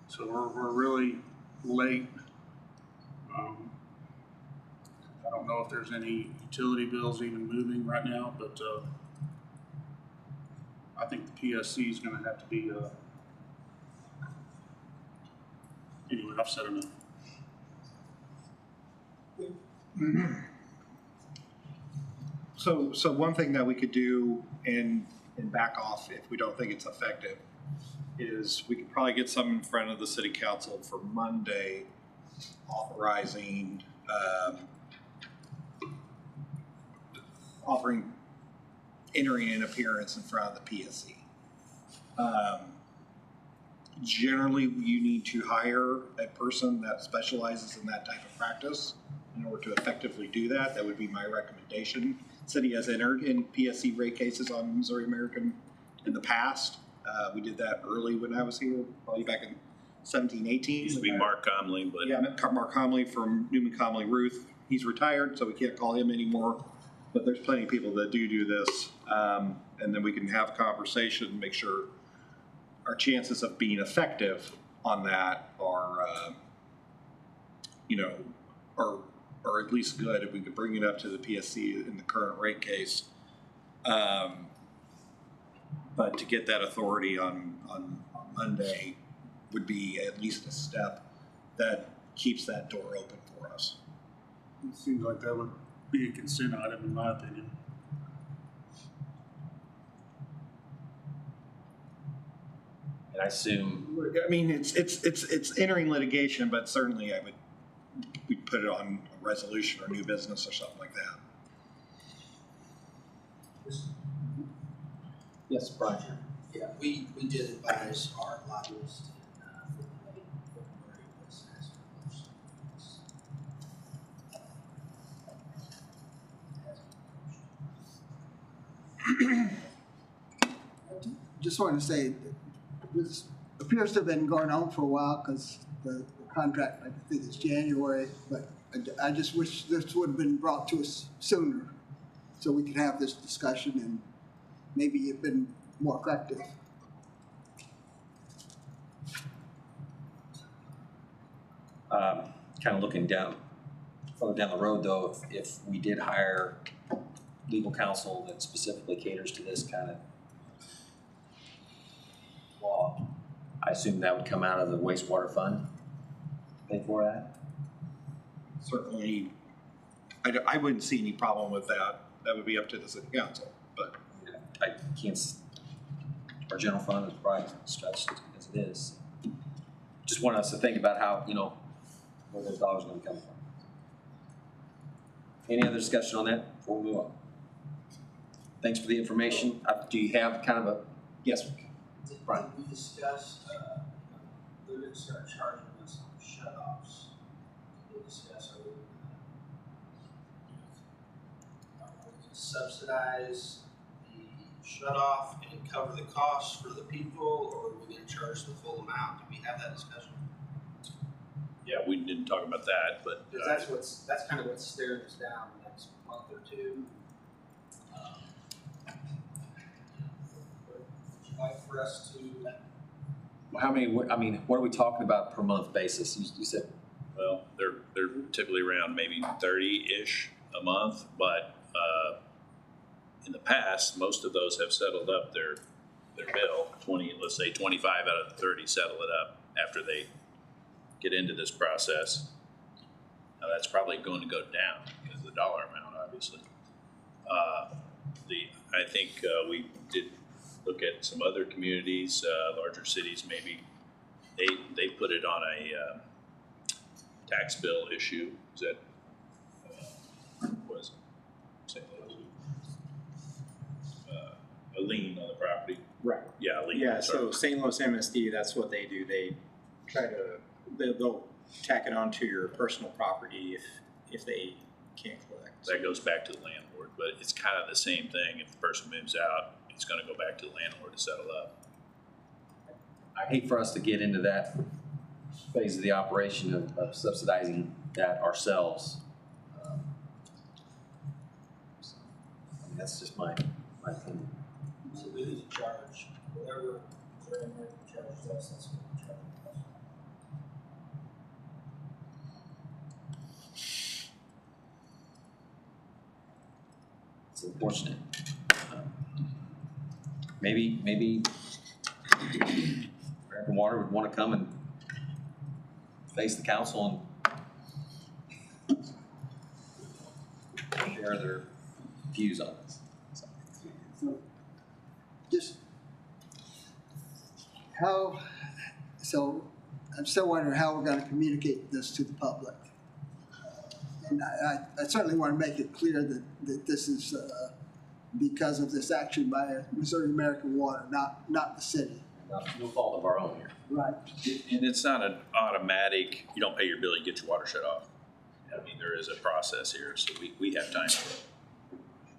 so we're really late. I don't know if there's any utility bills even moving right now, but I think the PSC is going to have to be. Anyway, I've said enough. So one thing that we could do and back off if we don't think it's effective is we could probably get some in front of the city council for Monday, authorizing, entering an appearance in front of the PSC. Generally, you need to hire a person that specializes in that type of practice in order to effectively do that. That would be my recommendation. City has entered in PSC rate cases on Missouri American in the past. We did that early when I was here, probably back in 17, 18. Used to be Mark Comley, but Yeah, Mark Comley from Newman Comley Ruth. He's retired, so we can't call him anymore. But there's plenty of people that do this. And then we can have a conversation, make sure our chances of being effective on that are, are at least good if we could bring it up to the PSC in the current rate case. But to get that authority on Monday would be at least a step that keeps that door open for us. It seems like that would be a consent item, in my opinion. And I assume, I mean, it's entering litigation, but certainly we'd put it on a resolution or new business or something like that. yes, Brian. Yeah, we did advise our lobbyist in February was asked Just wanted to say, this appears to have been going on for a while, because the contract, I think it's January, but I just wish this would have been brought to us sooner so we could have this discussion and maybe it been more effective. Kind of looking further down the road though, if we did hire legal counsel that specifically caters to this kind of law, I assume that would come out of the wastewater fund, pay for that? Certainly, I wouldn't see any problem with that. That would be up to the city council, but. I can't, our general fund is probably stretched as it is. Just want us to think about how, where those dollars are gonna come from. Any other discussion on that before we move on? Thanks for the information. Do you have kind of a, yes? Right. Did we discuss, they're gonna start charging us on shut-offs? Did we discuss, are we gonna subsidize the shut-off and cover the costs for the people, or are we gonna charge the full amount? Did we have that discussion? Yeah, we didn't talk about that, but. Because that's kind of what's staring us down the next month or two. Would you like for us to? How many, what are we talking about per month basis? You said. Well, they're typically around maybe 30-ish a month, but in the past, most of those have settled up their bill. 20, let's say 25 out of the 30 settle it up after they get into this process. Now that's probably going to go down because of the dollar amount, obviously. I think we did look at some other communities, larger cities, maybe they put it on a tax bill issue. Is that was St. Louis? A lien on the property. Right. Yeah, a lien. Yeah, so St. Louis MSD, that's what they do. They try to, they'll tack it onto your personal property if they can't collect. That goes back to the landlord, but it's kind of the same thing. If the person moves out, it's going to go back to the landlord to settle up. I hate for us to get into that phase of the operation of subsidizing that ourselves. That's just my opinion. So we need to charge whatever American charges us, that's what we charge us. It's unfortunate. Maybe American Water would want to come and face the council and share their views on this. Just so I'm still wondering how we're gonna communicate this to the public. And I certainly want to make it clear that this is because of this action by Missouri American Water, not the city. No fault of our own here. Right. And it's not an automatic, you don't pay your bill, you get your water shut off. I mean, there is a process here, so we have time to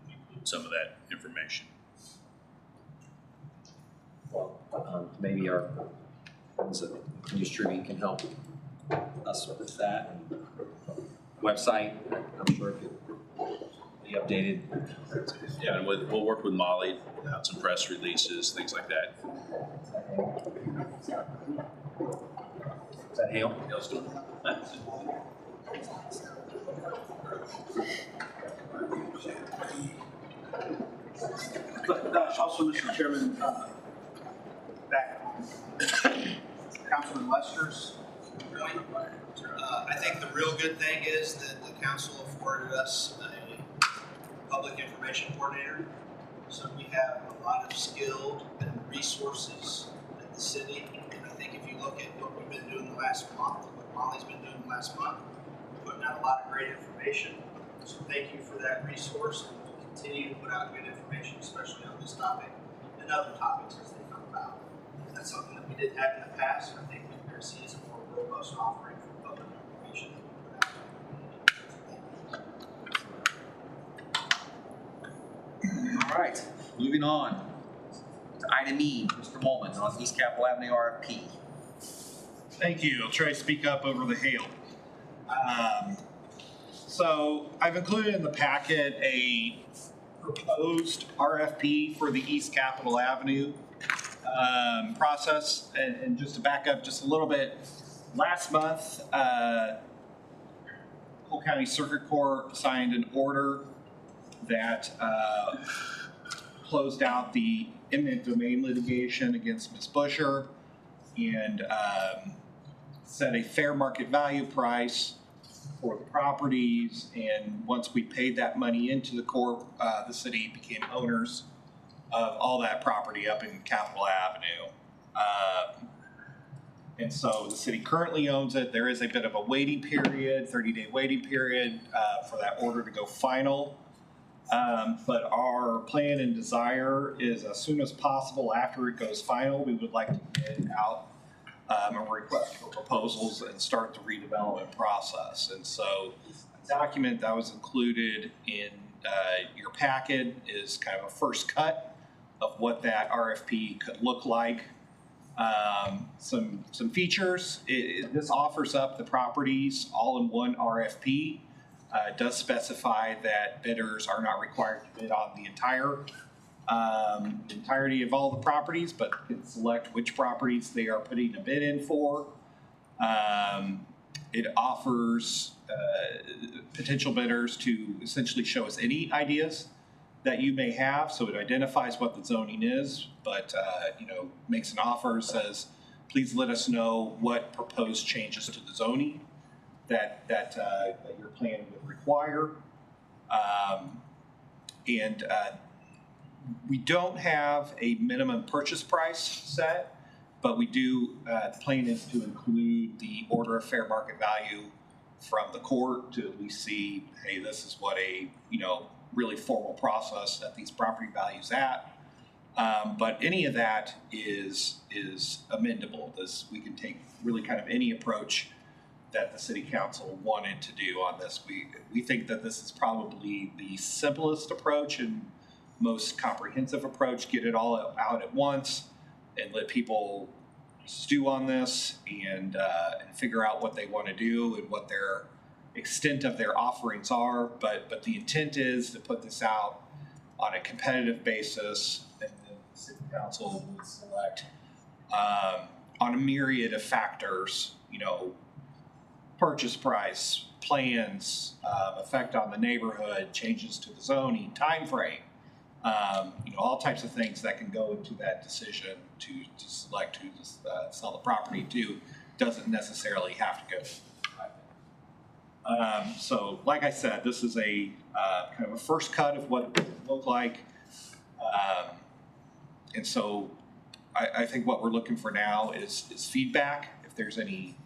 include some of that information. Well, maybe our friends at News Tribune can help us with that. And website, I'm sure it could be updated. Yeah, and we'll work with Molly, out some press releases, things like that. Is that Hale? Hale's doing it. But also, Mr. Chairman, back on Councilman Lester's point, I think the real good thing is that the council afforded us a public information coordinator. So we have a lot of skilled and resources at the city. And I think if you look at what we've been doing the last month, what Molly's been doing the last month, we're putting out a lot of great information. So thank you for that resource, and we'll continue to put out good information, especially on this topic and other topics as they come about. That's something that we didn't have in the past, and I think we're going to see as a more robust offering for public information that we put out there. All right, moving on to item E, Mr. Molman on East Capitol Avenue RFP. Thank you. I'll try to speak up over the hail. So I've included in the packet a proposed RFP for the East Capitol Avenue process. And just to back up just a little bit, last month, Cole County Circuit Court signed an order that closed out the eminent domain litigation against Ms. Busher and set a fair market value price for the properties. And once we paid that money into the court, the city became owners of all that property up in Capitol Avenue. And so the city currently owns it. There is a bit of a waiting period, 30-day waiting period for that order to go final. But our plan and desire is as soon as possible after it goes final, we would like to get out a request for proposals and start the redevelopment process. And so the document that was included in your packet is kind of a first cut of what that RFP could look like. Some features. This offers up the properties all in one RFP. It does specify that bidders are not required to bid on the entirety of all the properties, but can select which properties they are putting a bid in for. It offers potential bidders to essentially show us any ideas that you may have. So it identifies what the zoning is, but makes an offer, says, please let us know what proposed changes to the zoning that your plan would require. We don't have a minimum purchase price set, but we do, the plan is to include the order of fair market value from the court to at least see, hey, this is what a, really formal process that these property values at. But any of that is amendable. We can take really kind of any approach that the city council wanted to do on this. We think that this is probably the simplest approach and most comprehensive approach. Get it all out at once and let people stew on this and figure out what they want to do and what their extent of their offerings are. But the intent is to put this out on a competitive basis, and then the city council would select on a myriad of factors, purchase price, plans, effect on the neighborhood, changes to the zoning, time frame, all types of things that can go into that decision to select who to sell the property to. Doesn't necessarily have to go. So like I said, this is a kind of a first cut of what it would look like. And so I think what we're looking for now is feedback. If there's any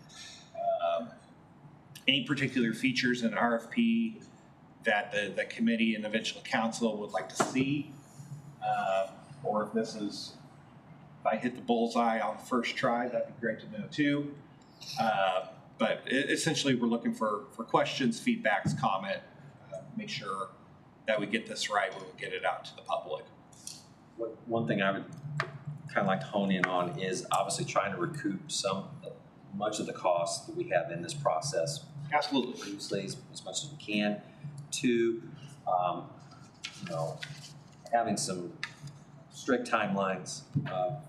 particular features in an RFP that the committee and eventual council would like to see, or if I hit the bullseye on the first try, that'd be great to know too. But essentially, we're looking for questions, feedbacks, comment, make sure that we get this right when we get it out to the public. One thing I would kind of like to hone in on is obviously trying to recoup much of the costs that we have in this process. Absolutely. Previously, as much as we can. Two, having some strict timelines of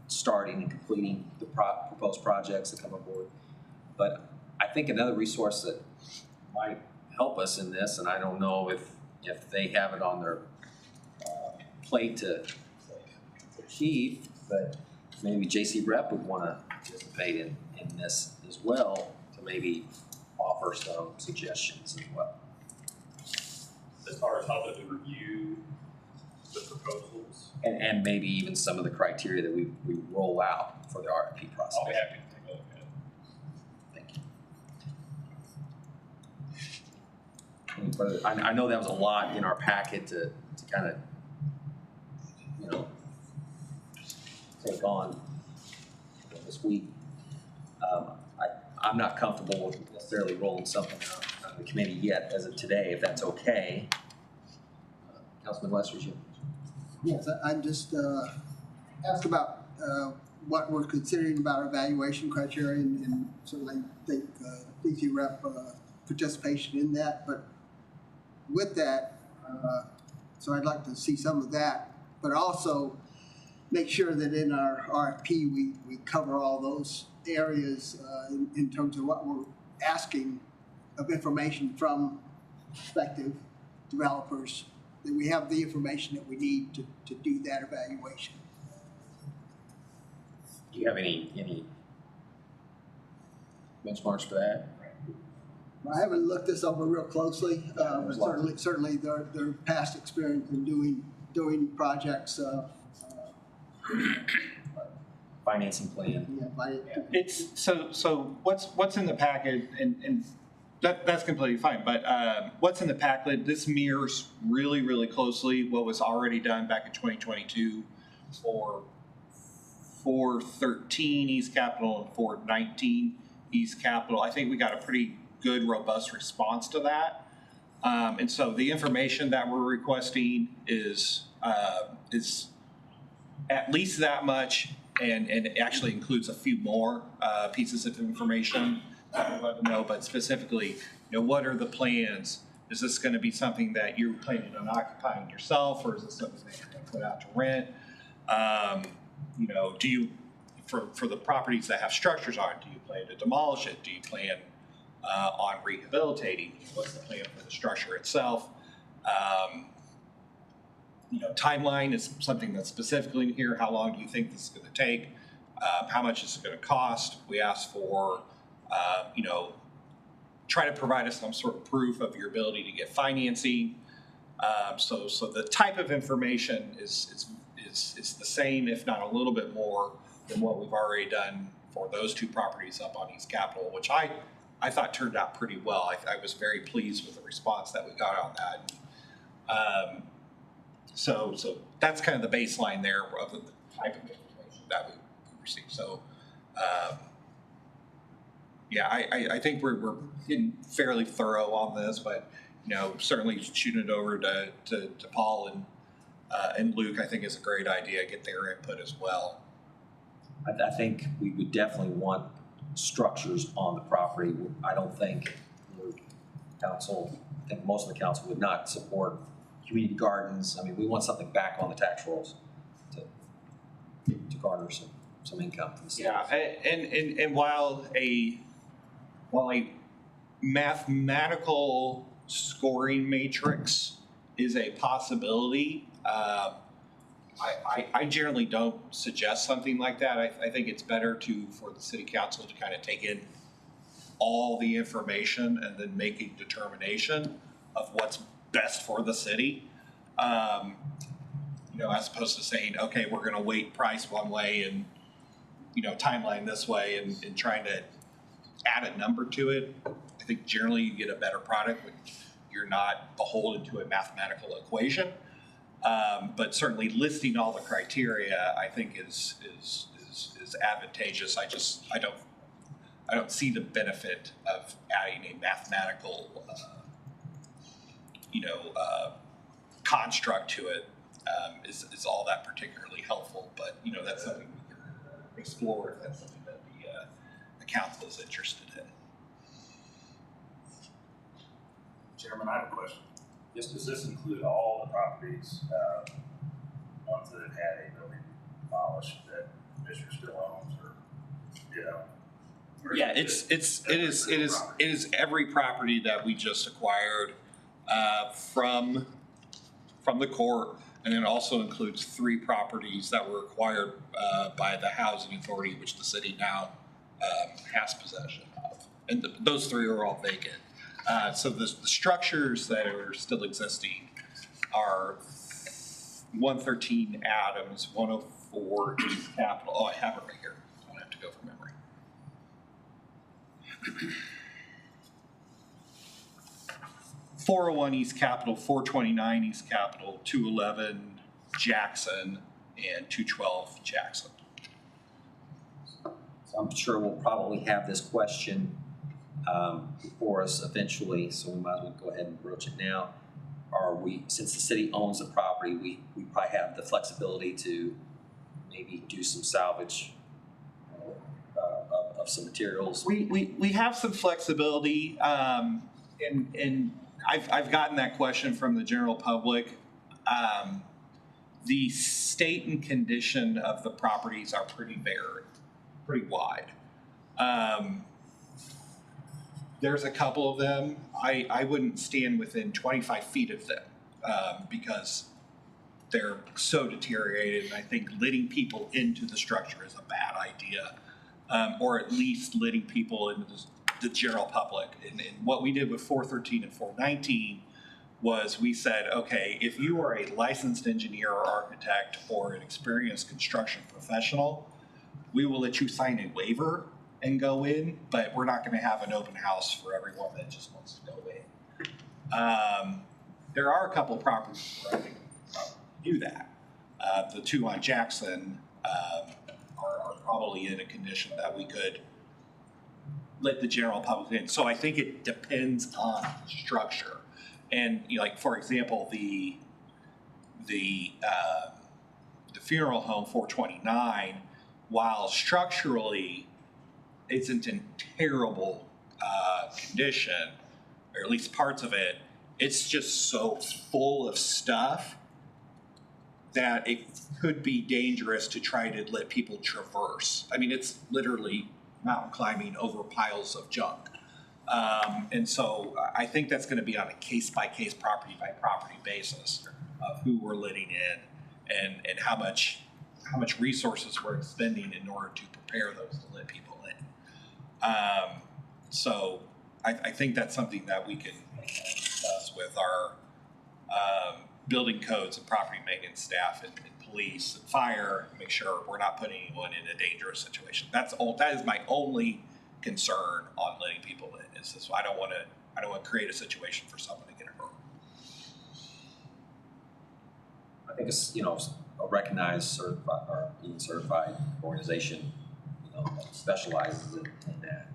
starting and completing the proposed projects that come aboard. But I think another resource that might help us in this, and I don't know if they have it on their plate to achieve, but maybe JC Rep would want to participate in this as well, to maybe offer some suggestions as well. As far as how to review the proposals? And maybe even some of the criteria that we roll out for the RFP process. I'll be happy to take a look at it. Thank you. Any further? I know that was a lot in our packet to kind of, take on this week. I'm not comfortable with necessarily rolling something out of the committee yet as of today, if that's okay. Councilman Lester, you? Yes, I just asked about what we're considering about our evaluation criteria, and certainly think DC rep participation in that. But with that, so I'd like to see some of that, but also make sure that in our RFP we cover all those areas in terms of what we're asking of information from prospective developers, that we have the information that we need to do that evaluation. Do you have any benchmarks for that? I haven't looked this over real closely, but certainly their past experience in doing projects. Financing plan. Yeah, It's so what's in the packet, and that's completely fine. But what's in the packet? This mirrors really closely what was already done back in 2022 for 413 East Capitol and 419 East Capitol. I think we got a pretty good, robust response to that. And so the information that we're requesting is at least that much, and it actually includes a few more pieces of information that we'll let them know. But specifically, what are the plans? Is this going to be something that you're planning on occupying yourself, or is this something that you're going to put out to rent? Do you, for the properties that have structures on it, do you plan to demolish it? Do you plan on rehabilitating? What's the plan for the structure itself? Timeline is something that's specifically in here. How long do you think this is going to take? How much is it going to cost? We ask for, try to provide us some sort of proof of your ability to get financing. So the type of information is the same, if not a little bit more than what we've already done for those two properties up on East Capitol, which I thought turned out pretty well. I was very pleased with the response that we got on that. So that's kind of the baseline there of the type of information that we received. So, I think we're getting fairly thorough on this, but certainly shooting it over to Paul and Luke, I think is a great idea. Get their input as well. I think we would definitely want structures on the property. I don't think council, I think most of the council would not support community gardens. I mean, we want something back on the tax rolls to garner some income from the city. Yeah, and while a mathematical scoring matrix is a possibility, I generally don't suggest something like that. I think it's better for the city council to kind of take in all the information and then make a determination of what's best for the city, as opposed to saying, okay, we're going to weight price one way and timeline this way and trying to add a number to it. I think generally you get a better product when you're not beholden to a mathematical equation. But certainly listing all the criteria, I think is advantageous. I don't see the benefit of adding a mathematical construct to it is all that particularly helpful. But that's something we can explore if that's something that the council is interested in. Chairman, I have a question. Does this include all the properties, ones that have had a building demolished that Mr. still owns, or Yeah, it is every property that we just acquired from the court, and then it also includes 3 properties that were acquired by the housing authority, which the city now has possession of, and those 3 are all vacant. So the structures that are still existing are 113 Adams, 104 East Capitol. Oh, I have it right here. I don't have to go from memory. 401 East Capitol, 429 East Capitol, 211 Jackson, and 212 Jackson. So I'm sure we'll probably have this question before us eventually, so we might as well go ahead and broach it now. Since the city owns the property, we probably have the flexibility to maybe do some salvage some materials? We have some flexibility, and I've gotten that question from the general public. The state and condition of the properties are pretty varied, pretty wide. There's a couple of them. I wouldn't stand within 25 feet of them because they're so deteriorated, and I think letting people into the structure is a bad idea, or at least letting people into the general public. And what we did with 413 and 419 was we said, okay, if you are a licensed engineer or architect or an experienced construction professional, we will let you sign a waiver and go in, but we're not going to have an open house for everyone that just wants to go in. There are a couple properties where I think do that. The two on Jackson are probably in a condition that we could let the general public in. So I think it depends on the structure. And like for example, the funeral home 429, while structurally isn't in terrible condition, or at least parts of it, it's just so full of stuff that it could be dangerous to try to let people traverse. I mean, it's literally mountain climbing over piles of junk. And so I think that's going to be on a case-by-case, property-by-property basis of who we're letting in and how much resources we're expending in order to prepare those to let people in. So I think that's something that we can discuss with our building codes and property maintenance staff and police and fire, make sure we're not putting anyone in a dangerous situation. That is my only concern on letting people in. Is this, I don't want to create a situation for someone to get hurt. I think it's a recognized certified or even certified organization that specializes in that.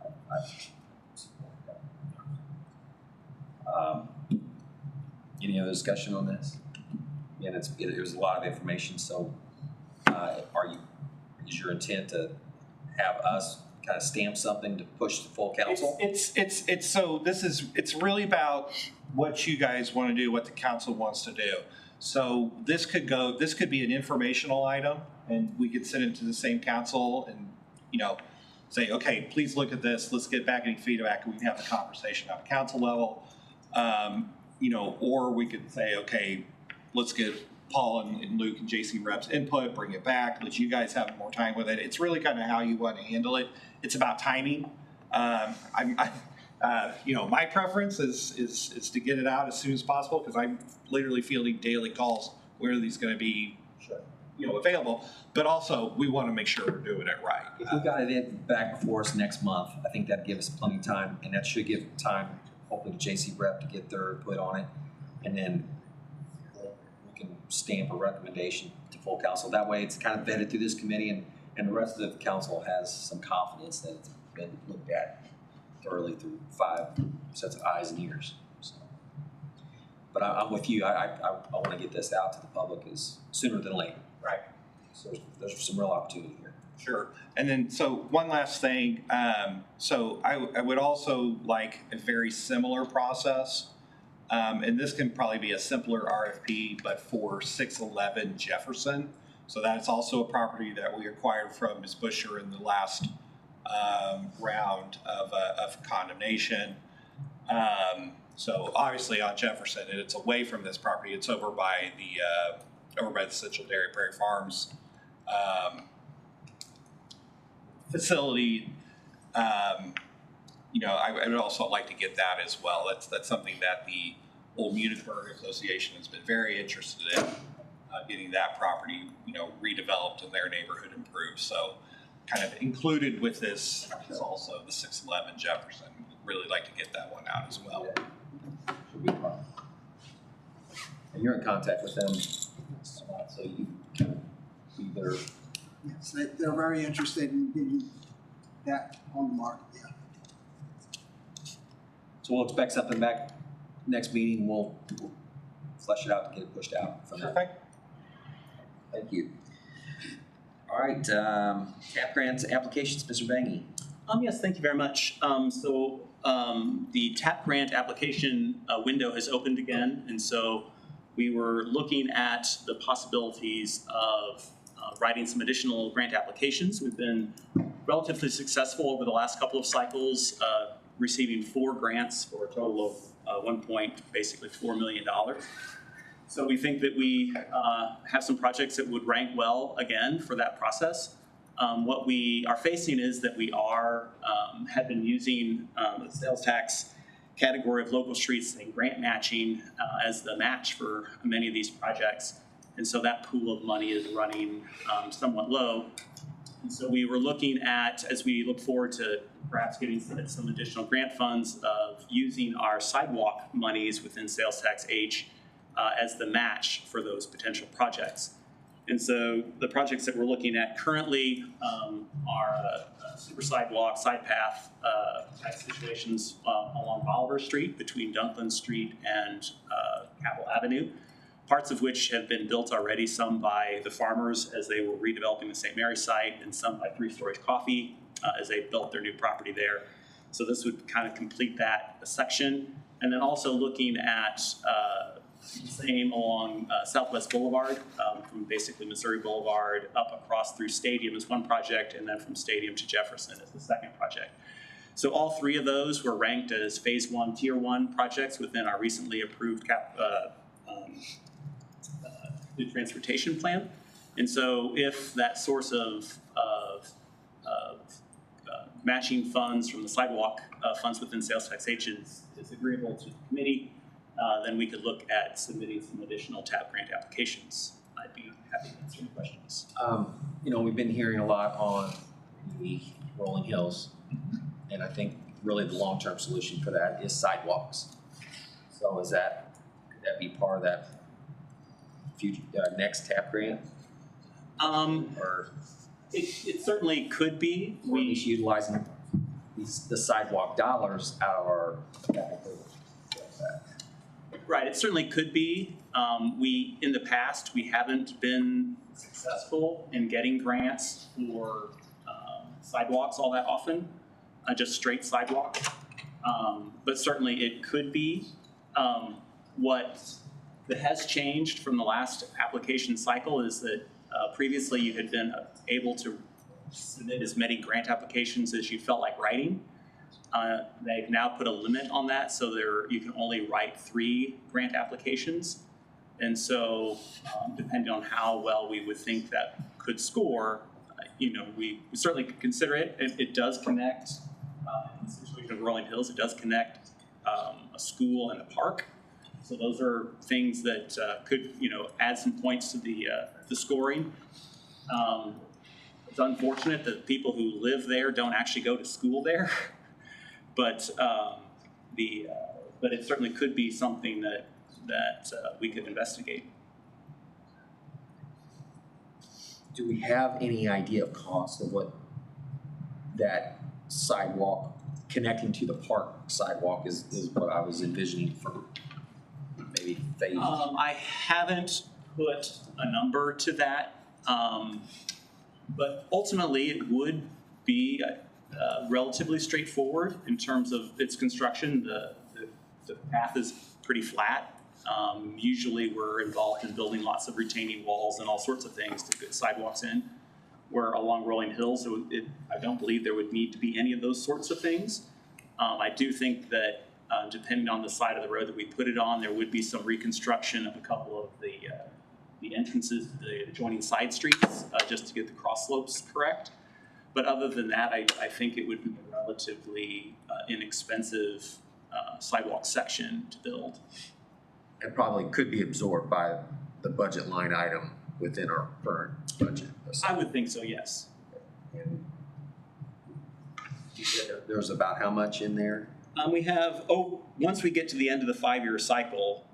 I support that. Any other discussion on this? Again, it was a lot of information. So, is your intent to have us kind of stamp something to push to full council? It's really about what you guys want to do, what the council wants to do. So this could be an informational item, and we could send it to the same council and say, okay, please look at this. Let's get back any feedback. We can have a conversation on a council level. Or we could say, okay, let's get Paul and Luke and JC reps input, bring it back, let you guys have more time with it. It's really kind of how you want to handle it. It's about timing. My preference is to get it out as soon as possible because I'm literally fielding daily calls. Where are these going to be, available? But also, we want to make sure we're doing it right. If we got it back before us next month, I think that'd give us plenty of time, and that should give time, hopefully, to JC Rep to get their input on it, and then we can stamp a recommendation to full council. That way, it's kind of vetted through this committee, and the rest of the council has some confidence that it's been looked at thoroughly through 5 sets of eyes and ears. So, but I'm with you. I want to get this out to the public as sooner than later. Right. So there's some real opportunity here. Sure. And then, so one last thing. So I would also like a very similar process. And this can probably be a simpler RFP, but for 611 Jefferson. So that's also a property that we acquired from Ms. Busher in the last round of condemnation. So obviously on Jefferson, and it's away from this property. It's over by the Central Dairy Prairie Farms facility. I would also like to get that as well. That's something that the Old Munisburg Association has been very interested in, getting that property, redeveloped and their neighborhood improved. So kind of included with this is also the 611 Jefferson. Really like to get that one out as well. Should be fun. And you're in contact with them, so you can either. Yes, they're very interested in getting that on the market, yeah. So we'll expect something back next meeting. We'll flesh it out and get it pushed out from there. Okay. Thank you. All right, TAP grant applications, Mr. Bangy. Yes, thank you very much. The TAP grant application window has opened again, and so we were looking at the possibilities of writing some additional grant applications. We've been relatively successful over the last couple of cycles, receiving 4 grants for a total of basically $4 million. So we think that we have some projects that would rank well again for that process. What we are facing is that we have been using the sales tax category of local streets and grant matching as the match for many of these projects. And so that pool of money is running somewhat low. And so we were looking at, as we look forward to perhaps getting some additional grant funds, of using our sidewalk monies within sales tax H as the match for those potential projects. And so the projects that we're looking at currently are super sidewalk, side path type situations along Bolivar Street between Dunklin Street and Capitol Avenue, parts of which have been built already, some by the farmers as they were redeveloping the St. Mary's site, and some by 3 Stories Coffee as they built their new property there. So this would kind of complete that section. And then also looking at the same along Southwest Boulevard, from basically Missouri Boulevard up across through Stadium is one project, and then from Stadium to Jefferson is the second project. So all 3 of those were ranked as Phase 1, Tier 1 projects within our recently approved new transportation plan. And so if that source of matching funds from the sidewalk funds within sales tax H is agreeable to the committee, then we could look at submitting some additional TAP grant applications. I'd be happy to answer any questions. We've been hearing a lot on the rolling hills, and I think really the long-term solution for that is sidewalks. So could that be part of that future next TAP grant? Or it certainly could be. Or at least utilizing the sidewalk dollars out of our Right, it certainly could be. In the past, we haven't been successful in getting grants for sidewalks all that often, just straight sidewalk. But certainly it could be. What has changed from the last application cycle is that previously you had been able to submit as many grant applications as you felt like writing. They've now put a limit on that, so you can only write 3 grant applications. And so depending on how well we would think that could score, we certainly could consider it. It does connect, in the situation of Rolling Hills, it does connect a school and a park. So those are things that could, add some points to the scoring. It's unfortunate that people who live there don't actually go to school there. But but it certainly could be something that we could investigate. do we have any idea of cost of what that sidewalk connecting to the park sidewalk is what I was envisioning for maybe phase? I haven't put a number to that, but ultimately it would be relatively straightforward in terms of its construction. The path is pretty flat. Usually we're involved in building lots of retaining walls and all sorts of things to get sidewalks in. We're along rolling hills, so I don't believe there would need to be any of those sorts of things. I do think that depending on the side of the road that we put it on, there would be some reconstruction of a couple of the entrances to the adjoining side streets just to get the cross slopes correct. But other than that, I think it would be a relatively inexpensive sidewalk section to build. It probably could be absorbed by the budget line item within our current budget. I would think so, yes. And you said there's about how much in there? We have, once we get to the end of the 5-year cycle,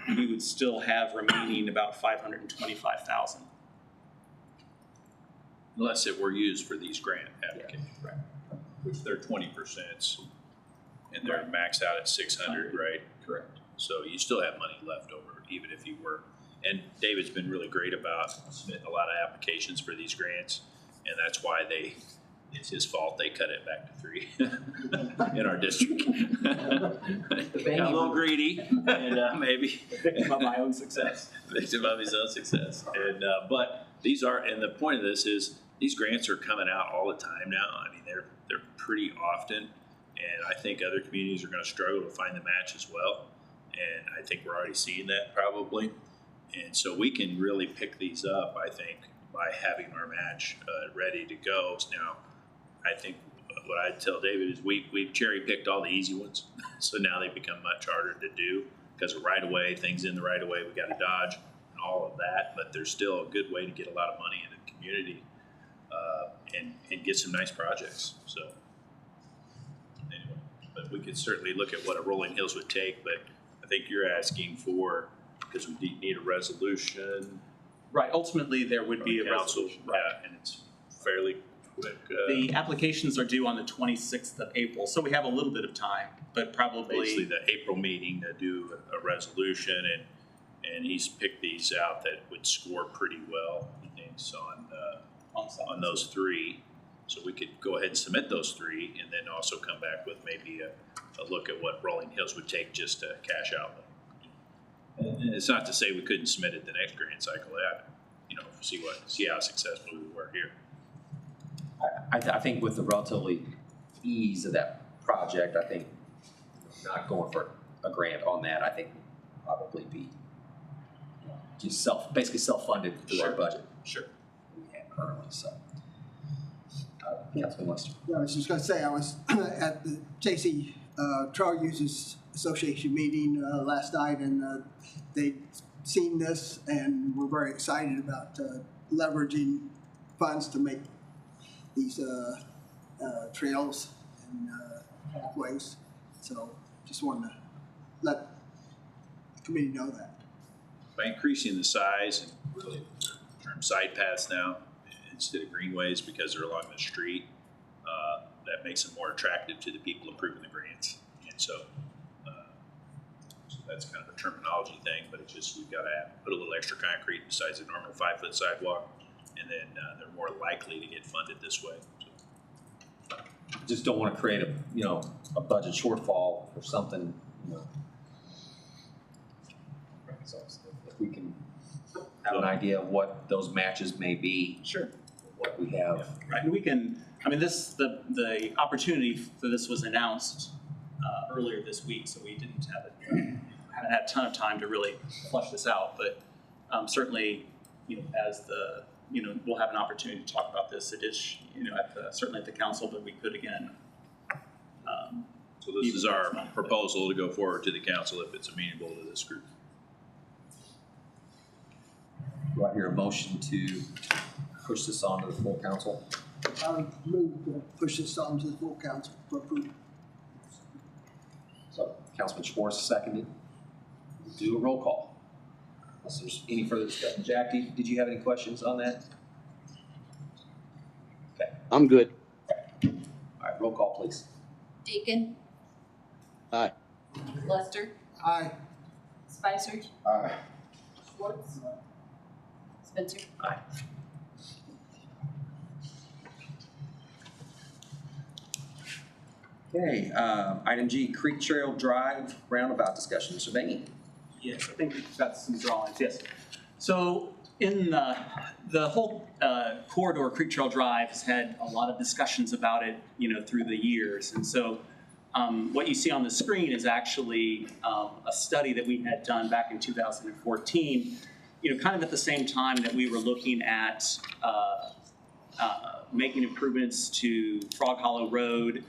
we would still have remaining about $525,000. Unless it were used for these grant applications, Yeah, right. which they're 20%, and they're maxed out at 600, right? Correct. So you still have money left over, even if you were And David's been really great about submitting a lot of applications for these grants, and that's why it's his fault they cut it back to 3 in our district. Got a little greedy, and maybe Victim of my own success. Victim of his own success. And but these are, and the point of this is these grants are coming out all the time now. I mean, they're pretty often, and I think other communities are going to struggle to find the match as well. And I think we're already seeing that probably. And so we can really pick these up, I think, by having our match ready to go. Now, I think what I'd tell David is we've cherry picked all the easy ones. So now they become much harder to do because of right of way, things in the right of way, we got to dodge and all of that. But there's still a good way to get a lot of money into the community and get some nice projects. So anyway, but we could certainly look at what a Rolling Hills would take. But I think you're asking for, because we need a resolution. Right, ultimately, there would be a Council, resolution. Right. yeah, and it's fairly quick. The applications are due on the 26th of April, so we have a little bit of time, but probably. Basically, the April meeting to do a resolution, and he's picked these out that would score pretty well, he thinks, on those 3. So we could go ahead and submit those 3, and then also come back with maybe a look at what Rolling Hills would take just to cash out. And it's not to say we couldn't submit it the next grant cycle, see how successful we were here. I think with the relatively ease of that project, I think not going for a grant on that, I think would probably be just basically self-funded through our budget. Sure. We have currently, so. Councilman Lester. Yeah, I was just going to say, I was at the J.C. Trail Users Association meeting last night, and they'd seen this and were very excited about leveraging funds to make these trails and pathways. So just wanted to let the committee know that. By increasing the size and really term side paths now instead of greenways because they're along the street, that makes them more attractive to the people approving the grants. And so that's kind of a terminology thing, but it's just we've got to put a little extra concrete besides the normal 5-foot sidewalk, and then they're more likely to get funded this way. So. Just don't want to create a budget shortfall for something, So if we can have an idea of what those matches may be. Sure. What we have. Yeah, right, and we can, the opportunity for this was announced earlier this week, so we didn't have haven't had a ton of time to really flesh this out, but certainly, as we'll have an opportunity to talk about this. It is, certainly at the council, but we could again. So this is our proposal to go forward to the council if it's amenable to this group. Do I hear a motion to push this on to the full council? I would move to push this on to the full council for approval. So Councilman Schwartz seconded. We'll do a roll call. Unless there's any further discussion. Jackie, did you have any questions on that? Okay. I'm good. All right, roll call, please. Deacon. Aye. Lester. Aye. Spicer. Aye. Schwartz. Spencer. Aye. Okay, item G, Creek Trail Drive roundabout discussion. Mr. Bainey. Yes, I think we've got some drawings, yes. So in the whole corridor, Creek Trail Drive has had a lot of discussions about it, through the years. And so what you see on the screen is actually a study that we had done back in 2014, kind of at the same time that we were looking at making improvements to Frog Hollow Road,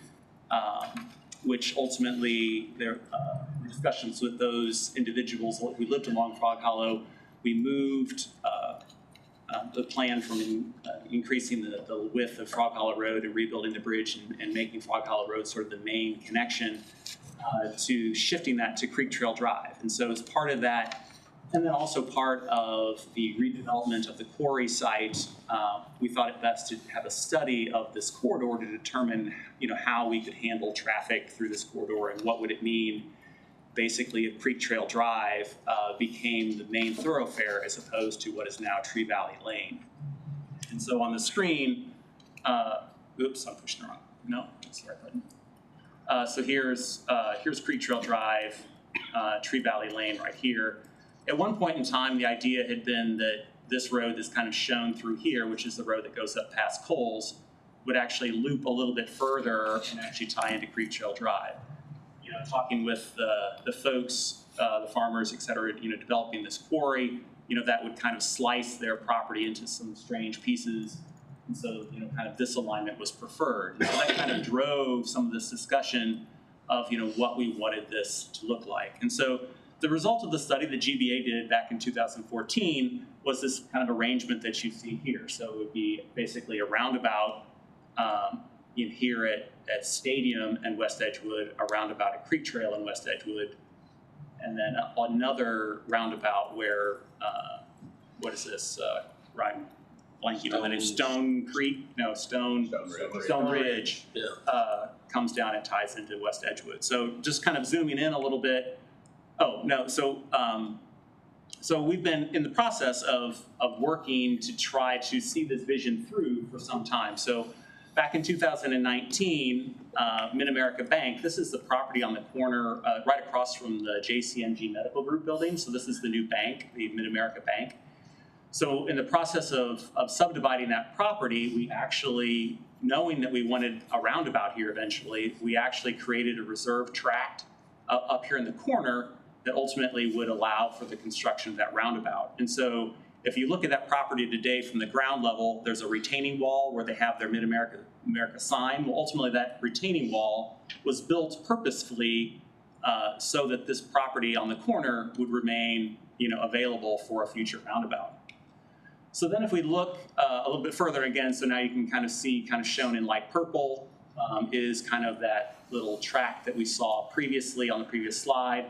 which ultimately there were discussions with those individuals who lived along Frog Hollow. We moved the plan from increasing the width of Frog Hollow Road and rebuilding the bridge and making Frog Hollow Road sort of the main connection to shifting that to Creek Trail Drive. And so as part of that, and then also part of the redevelopment of the quarry site, we thought it best to have a study of this corridor to determine, how we could handle traffic through this corridor and what would it mean basically if Creek Trail Drive became the main thoroughfare as opposed to what is now Tree Valley Lane. And so on the screen, oops, I'm pushing the wrong, no, that's the right button. So here's Creek Trail Drive, Tree Valley Lane right here. At one point in time, the idea had been that this road that's kind of shown through here, which is the road that goes up past Coles, would actually loop a little bit further and actually tie into Creek Trail Drive. You know, talking with the folks, the farmers, et cetera, you know, developing this quarry, you know, that would kind of slice their property into some strange pieces. And so, you know, kind of this alignment was preferred. And so that kind of drove some of this discussion of, you know, what we wanted this to look like. And so the result of the study that GBA did back in 2014 was this kind of arrangement that you see here. So it would be basically a roundabout in here at Stadium and West Edgewood, a roundabout at Creek Trail in West Edgewood, and then another roundabout where, what is this? I'm blanking on the name. Stone Creek? No, Stone Ridge comes down and ties into West Edgewood. So just kind of zooming in a little bit. Oh, no, so we've been in the process of working to try to see this vision through for some time. So back in 2019, Mid-America Bank, this is the property on the corner right across from the JCMG Medical Group building. So this is the new bank, the Mid-America Bank. So in the process of subdividing that property, we actually, knowing that we wanted a roundabout here eventually, we actually created a reserve tract up here in the corner that ultimately would allow for the construction of that roundabout. And so if you look at that property today from the ground level, there's a retaining wall where they have their Mid-America sign. Well, ultimately that retaining wall was built purposefully so that this property on the corner would remain, you know, available for a future roundabout. So then if we look a little bit further again, so now you can kind of see, kind of shown in light purple, is kind of that little tract that we saw previously on the previous slide.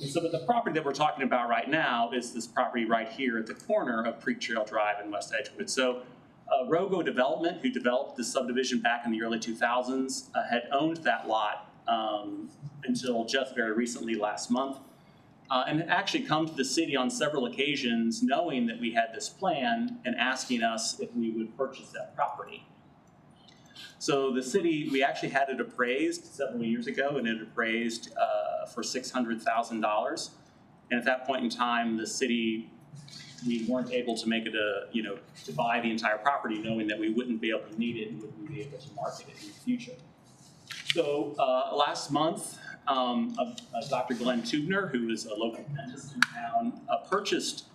And so but the property that we're talking about right now is this property right here at the corner of Creek Trail Drive in West Edgewood. So Rogo Development, who developed this subdivision back in the early 2000s, had owned that lot until just very recently last month. And had actually come to the city on several occasions knowing that we had this plan and asking us if we would purchase that property. So the city, we actually had it appraised several years ago, and it appraised for $600,000. And at that point in time, the city, we weren't able to make it to buy the entire property, knowing that we wouldn't be able to need it and wouldn't be able to market it in the future. So last month, Dr. Glenn Tubner, who is a local dentist in town, purchased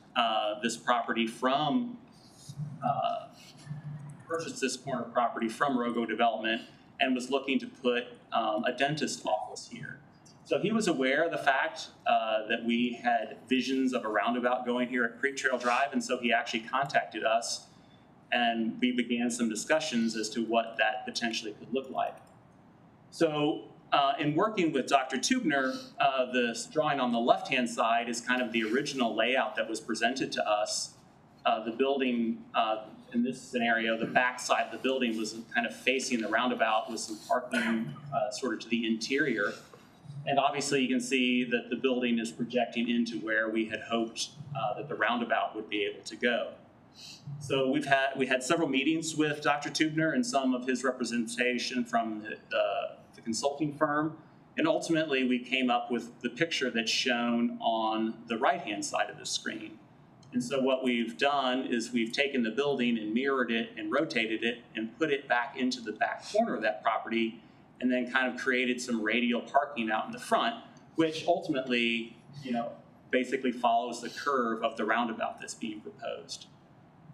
this property from this corner property from Rogo Development and was looking to put a dentist office here. So he was aware of the fact that we had visions of a roundabout going here at Creek Trail Drive, and so he actually contacted us and we began some discussions as to what that potentially could look like. So in working with Dr. Tubner, this drawing on the left-hand side is kind of the original layout that was presented to us. The building, in this scenario, the back side of the building was kind of facing the roundabout with some parking sort of to the interior. And obviously you can see that the building is projecting into where we had hoped that the roundabout would be able to go. So we had several meetings with Dr. Tubner and some of his representation from the consulting firm. And ultimately we came up with the picture that's shown on the right-hand side of the screen. And so what we've done is we've taken the building and mirrored it and rotated it and put it back into the back corner of that property, and then kind of created some radial parking out in the front, which ultimately, you know, basically follows the curve of the roundabout that's being proposed.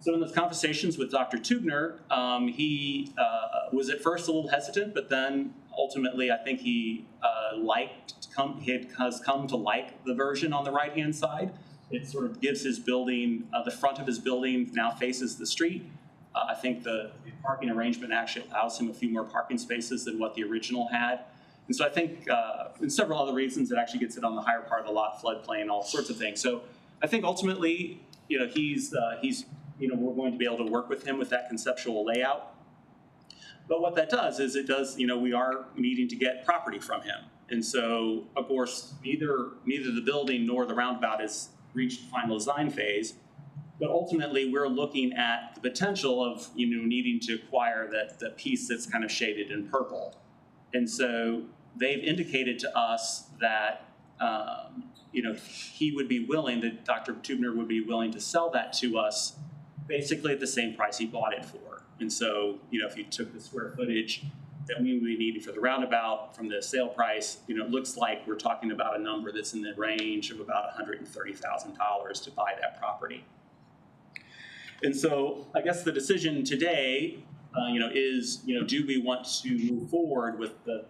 So in those conversations with Dr. Tubner, he was at first a little hesitant, but then ultimately I think he has come to like the version on the right-hand side. It sort of gives his building, the front of his building now faces the street. I think the parking arrangement actually allows him a few more parking spaces than what the original had. And so I think, and several other reasons, it actually gets it on the higher part of the lot, floodplain, all sorts of things. So I think ultimately, you know, we're going to be able to work with him with that conceptual layout. But what that does is we are needing to get property from him. And so, of course, neither the building nor the roundabout has reached final design phase. But ultimately, we're looking at the potential of, needing to acquire that piece that's kind of shaded in purple. And so they've indicated to us that, he would be willing, that Dr. Tubner would be willing to sell that to us basically at the same price he bought it for. And so, if you took the square footage that we would be needing for the roundabout from the sale price, it looks like we're talking about a number that's in the range of about $130,000 to buy that property. And so I guess the decision today, is, do we want to move forward with the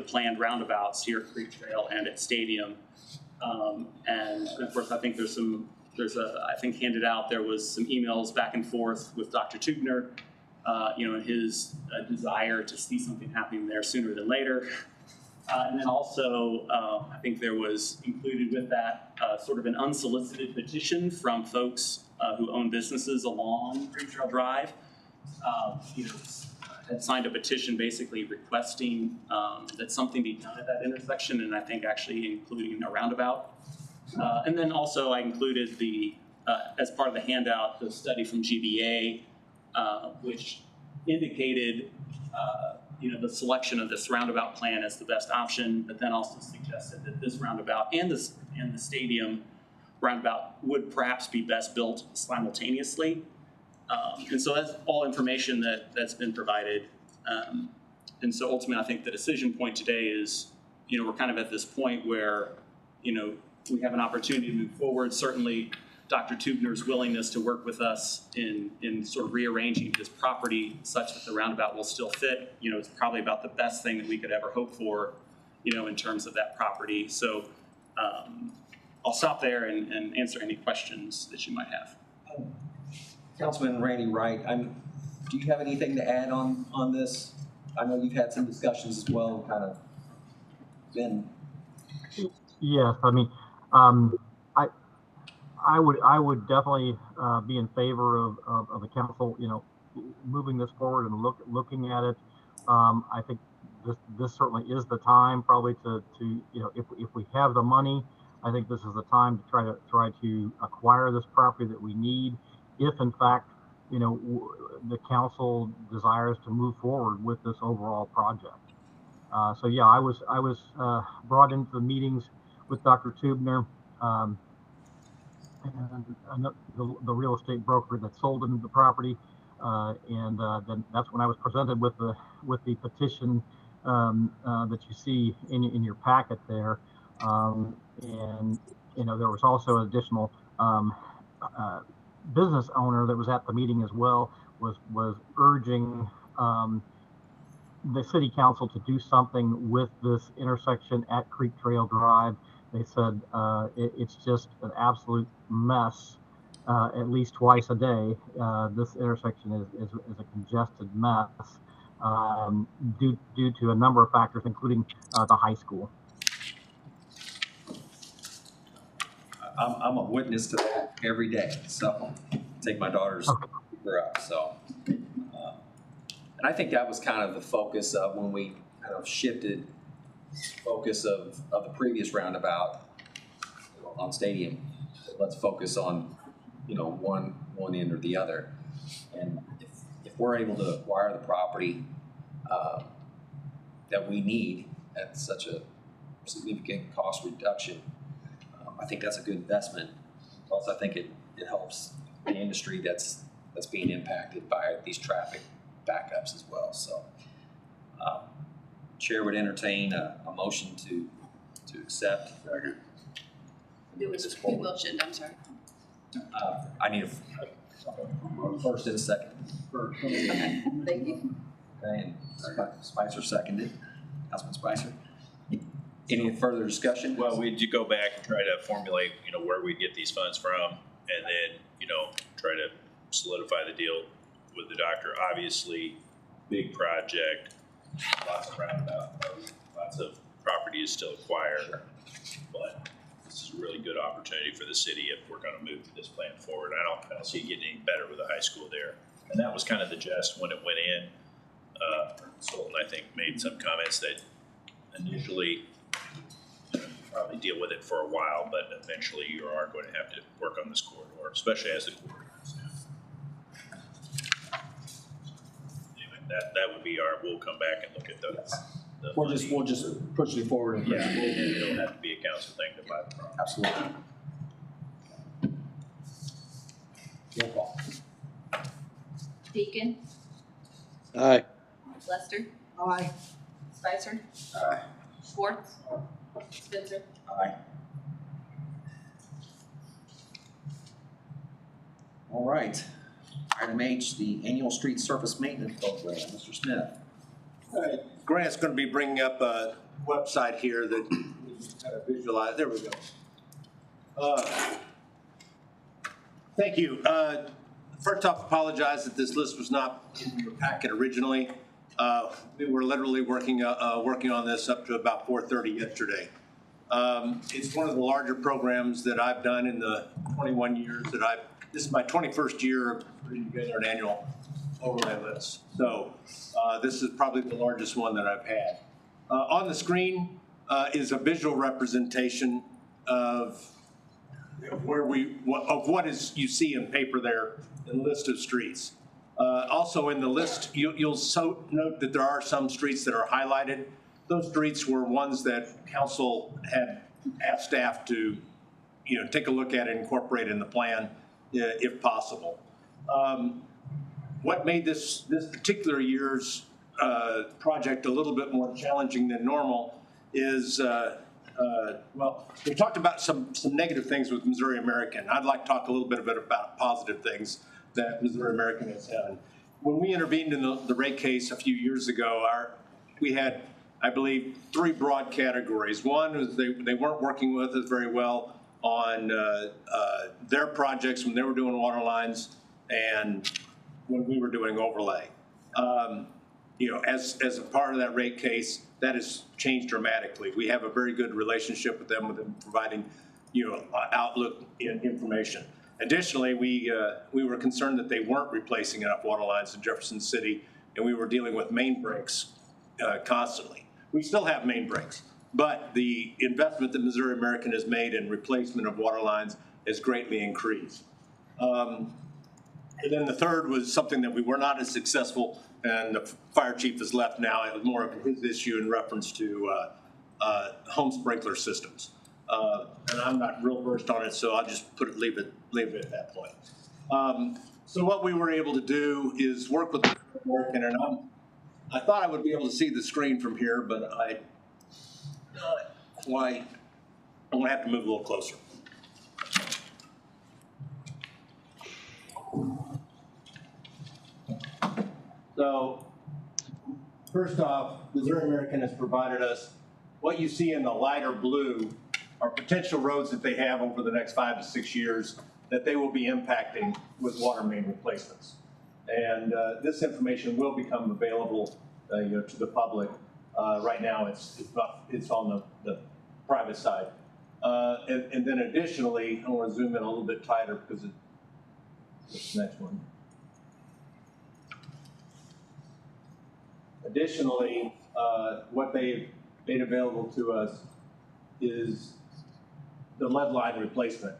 planned roundabouts here at Creek Trail and at Stadium? And of course, I think I think handed out, there was some emails back and forth with Dr. Tubner, his desire to see something happening there sooner than later. And then also, I think there was included with that sort of an unsolicited petition from folks who own businesses along Creek Trail Drive. Had signed a petition basically requesting that something be done at that intersection, and I think actually including a roundabout. And then also I included as part of the handout, the study from GBA, which indicated the selection of this roundabout plan as the best option, but then also suggested that this roundabout and the Stadium roundabout would perhaps be best built simultaneously. And so that's all information that's been provided. And so ultimately, I think the decision point today is, we're kind of at this point where, we have an opportunity to move forward. Certainly, Dr. Tubner's willingness to work with us in sort of rearranging his property such that the roundabout will still fit, it's probably about the best thing that we could ever hope for, in terms of that property. So I'll stop there and answer any questions that you might have. Councilman Randy Wright, do you have anything to add on this? I know you've had some discussions as well, kind of been. Yes, I would definitely be in favor of the council, moving this forward and looking at it. I think this certainly is the time, probably to if we have the money, I think this is the time to try to acquire this property that we need. If in fact, the council desires to move forward with this overall project. So yeah, I was brought into the meetings with Dr. Tubner, and the real estate broker that sold him the property, and then that's when I was presented with the petition that you see in your packet there, and there was also an additional business owner that was at the meeting as well, was urging the city council to do something with this intersection at Creek Trail Drive. They said it's just an absolute mess, at least twice a day. This intersection is a congested mess due to a number of factors, including the high school. I'm a witness to that every day. So take my daughters to pick her up. So, and I think that was kind of the focus of when we kind of shifted focus of the previous roundabout on Stadium. Let's focus on one end or the other. And if we're able to acquire the property that we need at such a significant cost reduction, I think that's a good investment. Plus, I think it helps the industry that's being impacted by these traffic backups as well. So, Chair would entertain a motion to accept. It was motioned, I'm sorry. I need a first and a second. Okay, thank you. Okay, and Spicer seconded. Councilman Spicer. Any further discussion? Well, we'd go back and try to formulate, where we'd get these funds from, and then, try to solidify the deal with the doctor. Obviously, big project, lots of roundabout, lots of property is still acquired, but this is a really good opportunity for the city if we're going to move this plan forward. I don't see it getting any better with the high school there, and that was kind of the gist when it went in. Solon, I think, made some comments that initially probably deal with it for a while, but eventually you are going to have to work on this corridor, especially as the corridor goes down. Anyway, that would be we'll come back and look at those. We'll just push it forward. And yeah, and it'll have to be a council thing to buy the property. Absolutely. Roll call. Deacon, Aye. Lester, Aye. Spicer, Aye. Schwartz, Spencer. Aye. All right. Item H, the annual street surface maintenance program. Mr. Smith. Grant's going to be bringing up a website here that you kind of visualize. There we go. Thank you. First off, apologize that this list was not in your packet originally. We were literally working on this up to about 4:30 yesterday. It's one of the larger programs that I've done in the 21 years that this is my 21st year of putting together an annual overlay list. So this is probably the largest one that I've had. On the screen is a visual representation of what you see in paper there in the list of streets. Also in the list, you'll note that there are some streets that are highlighted. Those streets were ones that council had asked staff to, take a look at and incorporate in the plan if possible. What made this particular year's project a little bit more challenging than normal is, well, we talked about some negative things with Missouri American. I'd like to talk a little bit about positive things that Missouri American has done. When we intervened in the rate case a few years ago, we had, I believe, 3 broad categories. One was they weren't working with us very well on their projects when they were doing water lines and when we were doing overlay. As a part of that rate case, that has changed dramatically. We have a very good relationship with them providing, outlook in information. Additionally, we were concerned that they weren't replacing enough water lines in Jefferson City, and we were dealing with main breaks constantly. We still have main breaks, but the investment that Missouri American has made in replacement of water lines has greatly increased. And then the third was something that we were not as successful, and the fire chief has left now. It was more of his issue in reference to home sprinkler systems. And I'm not real versed on it, so I'll just leave it at that point. So what we were able to do is work with the American, and I thought I would be able to see the screen from here, but I'm gonna have to move a little closer. So first off, Missouri American has provided us what you see in the lighter blue are potential roads that they have over the next 5 to 6 years that they will be impacting with water main replacements. And this information will become available to the public. Right now it's on the private side. And then additionally, I want to zoom in a little bit tighter because this next one. Additionally, what they've made available to us is the lead line replacement.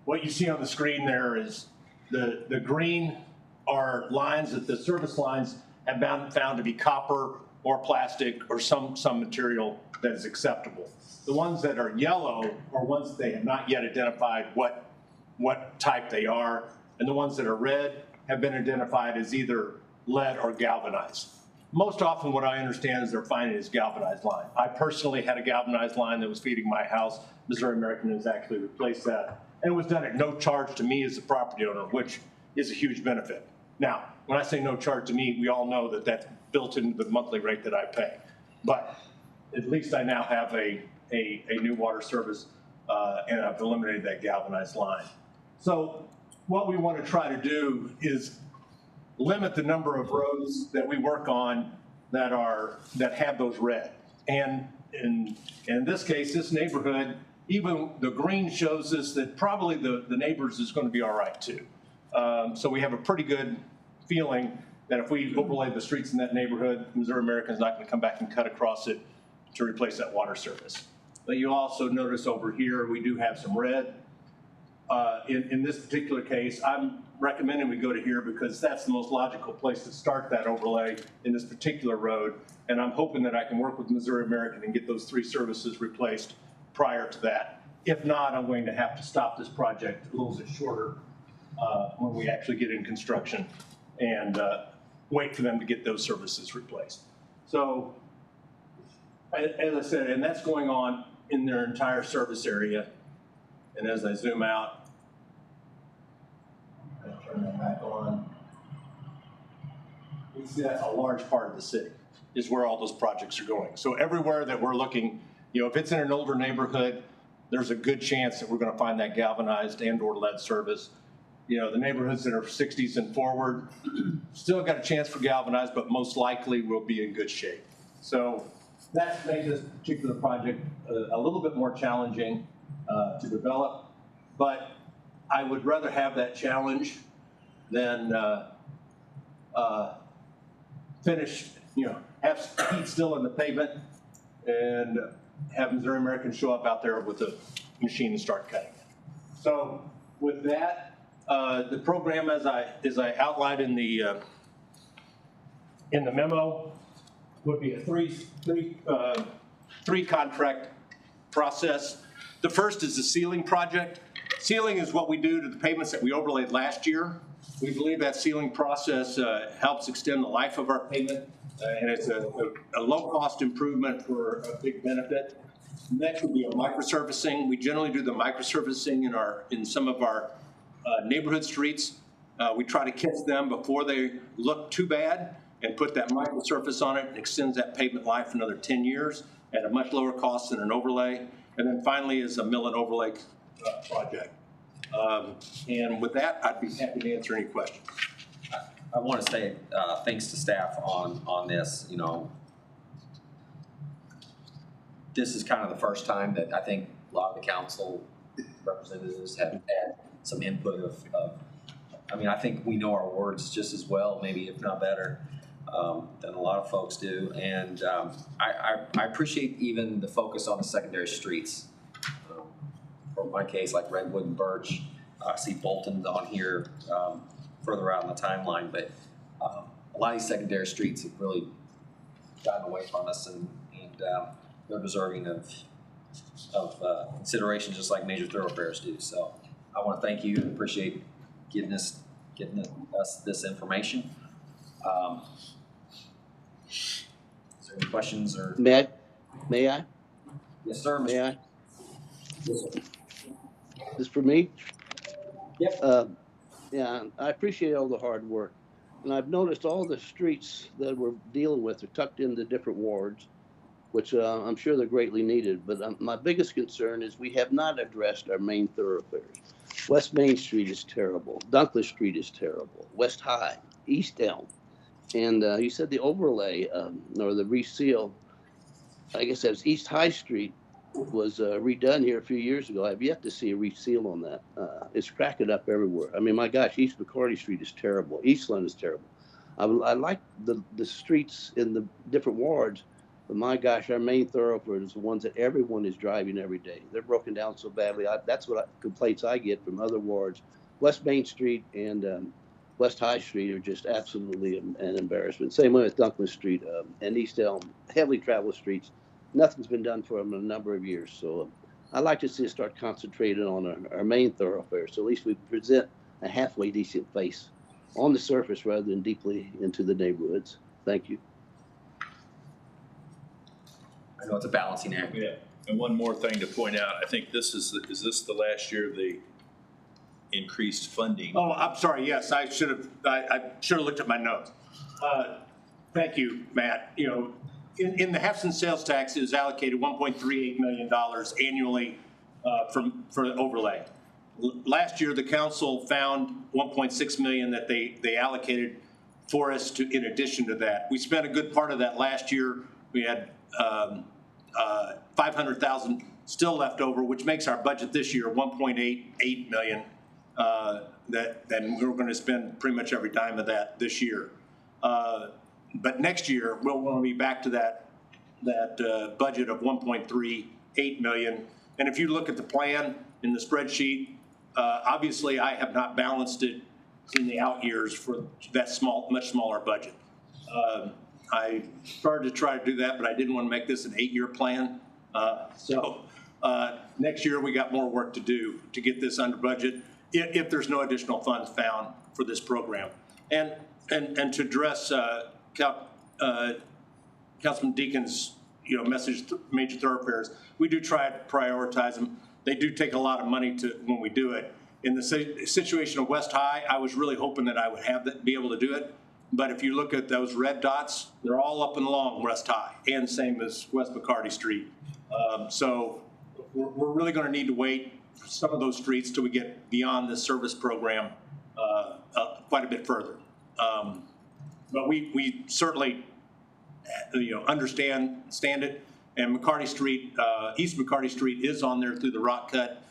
What you see on the screen there is the green are lines that the service lines have been found to be copper or plastic or some material that is acceptable. The ones that are yellow are ones that they have not yet identified what type they are, and the ones that are red have been identified as either lead or galvanized. Most often what I understand is they're finding is galvanized line. I personally had a galvanized line that was feeding my house. Missouri American has actually replaced that. And it was done at no charge to me as the property owner, which is a huge benefit. Now, when I say no charge to me, we all know that that's built into the monthly rate that I pay. But at least I now have a new water service and I've eliminated that galvanized line. So what we want to try to do is limit the number of roads that we work on that have those red. And in this case, this neighborhood, even the green shows us that probably the neighbors is going to be all right too. So we have a pretty good feeling that if we overlay the streets in that neighborhood, Missouri American is not going to come back and cut across it to replace that water service. but you also notice over here, we do have some red. In this particular case, I'm recommending we go to here because that's the most logical place to start that overlay in this particular road. And I'm hoping that I can work with Missouri American and get those 3 services replaced prior to that. If not, I'm going to have to stop this project a little bit shorter when we actually get in construction and wait for them to get those services replaced. So, as I said, and that's going on in their entire service area. And as I zoom out, I'll turn that back on. You see that's a large part of the city is where all those projects are going. So everywhere that we're looking, you know, if it's in an older neighborhood, there's a good chance that we're going to find that galvanized and or lead service. You know, the neighborhoods that are 60s and forward still got a chance for galvanized, but most likely will be in good shape. So that makes this particular project a little bit more challenging to develop, but I would rather have that challenge than finish, you know, have heat still in the pavement and have Missouri American show up out there with a machine and start cutting it. So with that, the program as I outlined in the memo would be a three contract process. The first is the sealing project. Sealing is what we do to the pavements that we overlaid last year. We believe that sealing process helps extend the life of our pavement, and it's a low-cost improvement for a big benefit. Next would be a microsurfacing. We generally do the microsurfacing in some of our neighborhood streets. We try to catch them before they look too bad and put that microsurface on it and extends that pavement life another 10 years at a much lower cost than an overlay. And then finally is a mill and overlay project. And with that, I'd be happy to answer any questions. I want to say thanks to staff on this. You know, this is kind of the first time that I think a lot of the council representatives have had some input of I mean, I think we know our wards just as well, maybe if not better, than a lot of folks do. And I appreciate even the focus on the secondary streets. For my case, like Redwood and Birch, I see Bolton's on here further out in the timeline, but a lot of these secondary streets have really gotten away from us, and they're deserving of consideration, just like major thoroughfares do. So I want to thank you and appreciate getting us this information. Is there any questions or? May I? Yes, sir. May I? Yes, sir. This for me? Yep. Yeah, I appreciate all the hard work. And I've noticed all the streets that we're dealing with are tucked into different wards, which I'm sure they're greatly needed. But my biggest concern is we have not addressed our main thoroughfares. West Main Street is terrible. Dunkless Street is terrible. West High, East Elm. And you said the overlay or the reseal, I guess that's East High Street, was redone here a few years ago. I've yet to see a reseal on that. It's cracking up everywhere. I mean, my gosh, East McCarty Street is terrible. Eastland is terrible. I like the streets in the different wards, but my gosh, our main thoroughfares, the ones that everyone is driving every day, they're broken down so badly. That's what complaints I get from other wards. West Main Street and West High Street are just absolutely an embarrassment. Same way with Dunklin Street and East Elm, heavily traveled streets. Nothing's been done for them in a number of years. So I'd like to see us start concentrating on our main thoroughfares. So at least we present a halfway decent face on the surface rather than deeply into the neighborhoods. Thank you. I know it's a balancing act. Yeah, and one more thing to point out, I think this is this the last year of the increased funding? Oh, I'm sorry, yes, I should have looked at my notes. Thank you, Matt. You know, in the Jefferson sales tax, it was allocated $1.38 million annually for the overlay. Last year, the council found $1.6 million that they allocated for us in addition to that. We spent a good part of that last year. We had $500,000 still left over, which makes our budget this year $1.88 million. Then we're going to spend pretty much every dime of that this year. But next year we'll want to be back to that budget of 1.3 8 million. And if you look at the plan in the spreadsheet, obviously I have not balanced it in the out years for that much smaller budget. I started to try to do that, but I didn't want to make this an 8-year plan. Next year we got more work to do to get this under budget if there's no additional funds found for this program. And to address Councilman Deacon's message, major thoroughfares, we do try to prioritize them. They do take a lot of money when we do it. In the situation of West High, I was really hoping that I would be able to do it. But if you look at those red dots, they're all up and along West High, and same as West McCarty Street. So we're really going to need to wait for some of those streets till we get beyond this service program quite a bit further. But we certainly understand it. And McCarty Street, East McCarty Street is on there through the rock cut,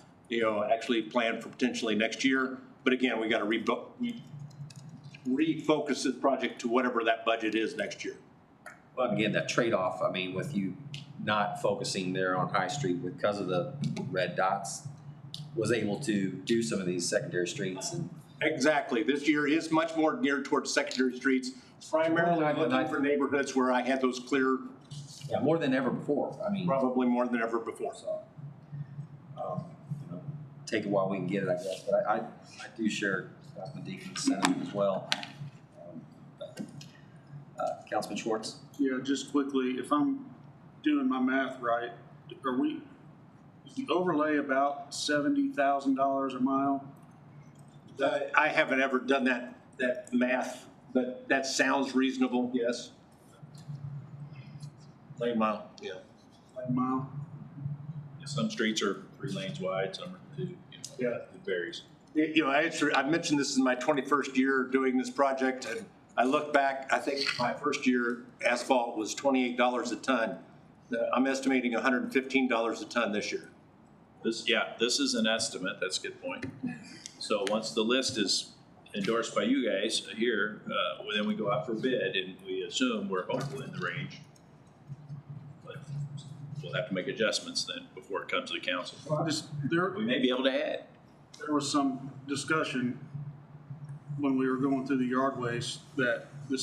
actually planned for potentially next year. But again, we got to refocus this project to whatever that budget is next year. Well, again, that trade-off, I mean, with you not focusing there on High Street because of the red dots, was able to do some of these secondary streets. And exactly. This year is much more geared towards secondary streets, primarily looking for neighborhoods where I had those clear. Yeah, more than ever before. I mean, probably more than ever before. So, take it while we can get it, I guess. But I do share Councilman Deacon's sentiment as well. Councilman Schwartz? Yeah, just quickly, if I'm doing my math right, is the overlay about $70,000 a mile? I haven't ever done that math, but that sounds reasonable, yes. Lane mile, yeah. Lane mile? Yeah, some streets are 3 lanes wide, some are 2, yeah. It varies. I mentioned this is my 21st year doing this project, and I look back, I think my first year asphalt was $28 a ton. I'm estimating $115 a ton this year. This is an estimate. That's a good point. So once the list is endorsed by you guys here, then we go out for bid, and we assume we're hopefully in the range. But we'll have to make adjustments then before it comes to the council. Well, we may be able to add. There was some discussion when we were going through the yard waste that the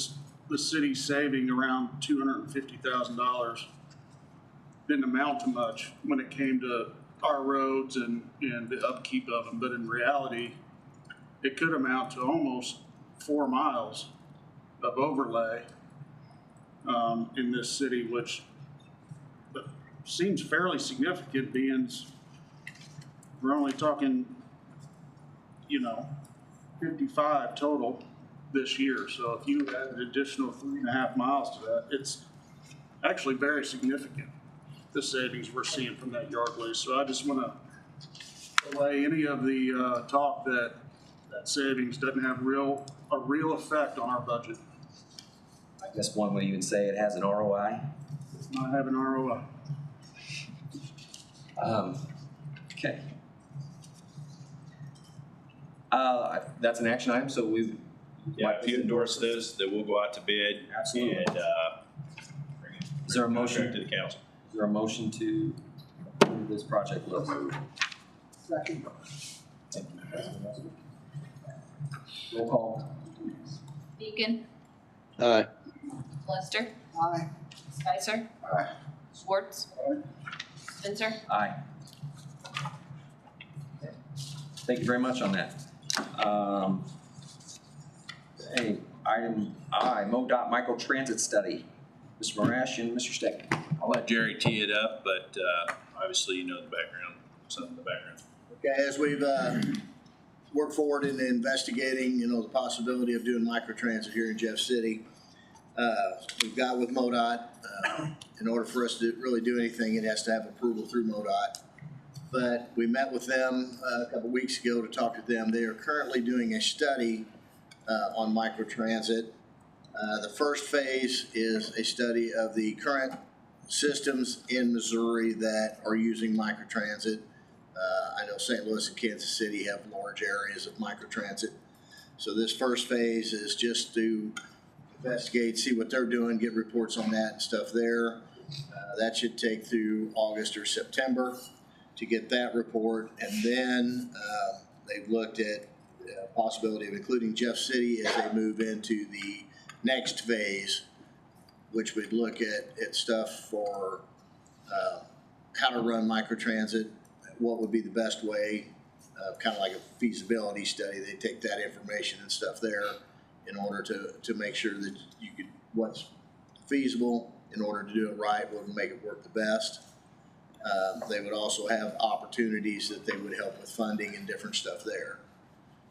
city's saving around $250,000 didn't amount to much when it came to our roads and the upkeep of them. But in reality, it could amount to almost 4 miles of overlay in this city, which seems fairly significant, being we're only talking, 55 total this year. So if you add an additional 3.5 miles to that, it's actually very significant, the savings we're seeing from that yard waste. So I just want to delay any of the talk that savings doesn't have a real effect on our budget. I guess one would even say it has an ROI. It does not have an ROI. Okay. That's an action item, so we. Yeah, if you endorse this, then we'll go out to bid. Absolutely. And is there a motion to the council? Is there a motion to approve this project? Second. Roll call. Deacon, Aye. Lester, Aye. Spicer, Aye. Schwartz, Spencer. Aye. Thank you very much on that. Hey, item I, MoDOT microtransit study. Mr. Morash and Mr. Steck. I'll let Jerry tee it up, but obviously you know the background, some of the background. Okay, as we've worked forward in investigating, the possibility of doing microtransit here in Jeff City, we've got with MoDOT, in order for us to really do anything, it has to have approval through MoDOT. But we met with them a couple weeks ago to talk to them. They are currently doing a study on microtransit. The first phase is a study of the current systems in Missouri that are using microtransit. I know St. Louis and Kansas City have large areas of microtransit. So this first phase is just to investigate, see what they're doing, get reports on that and stuff there. That should take through August or September to get that report. And then they've looked at the possibility of including Jeff City as they move into the next phase, which would look at stuff for how to run microtransit, what would be the best way, kind of like a feasibility study. They take that information and stuff there in order to make sure that you could, what's feasible in order to do it right, what would make it work the best. They would also have opportunities that they would help with funding and different stuff there.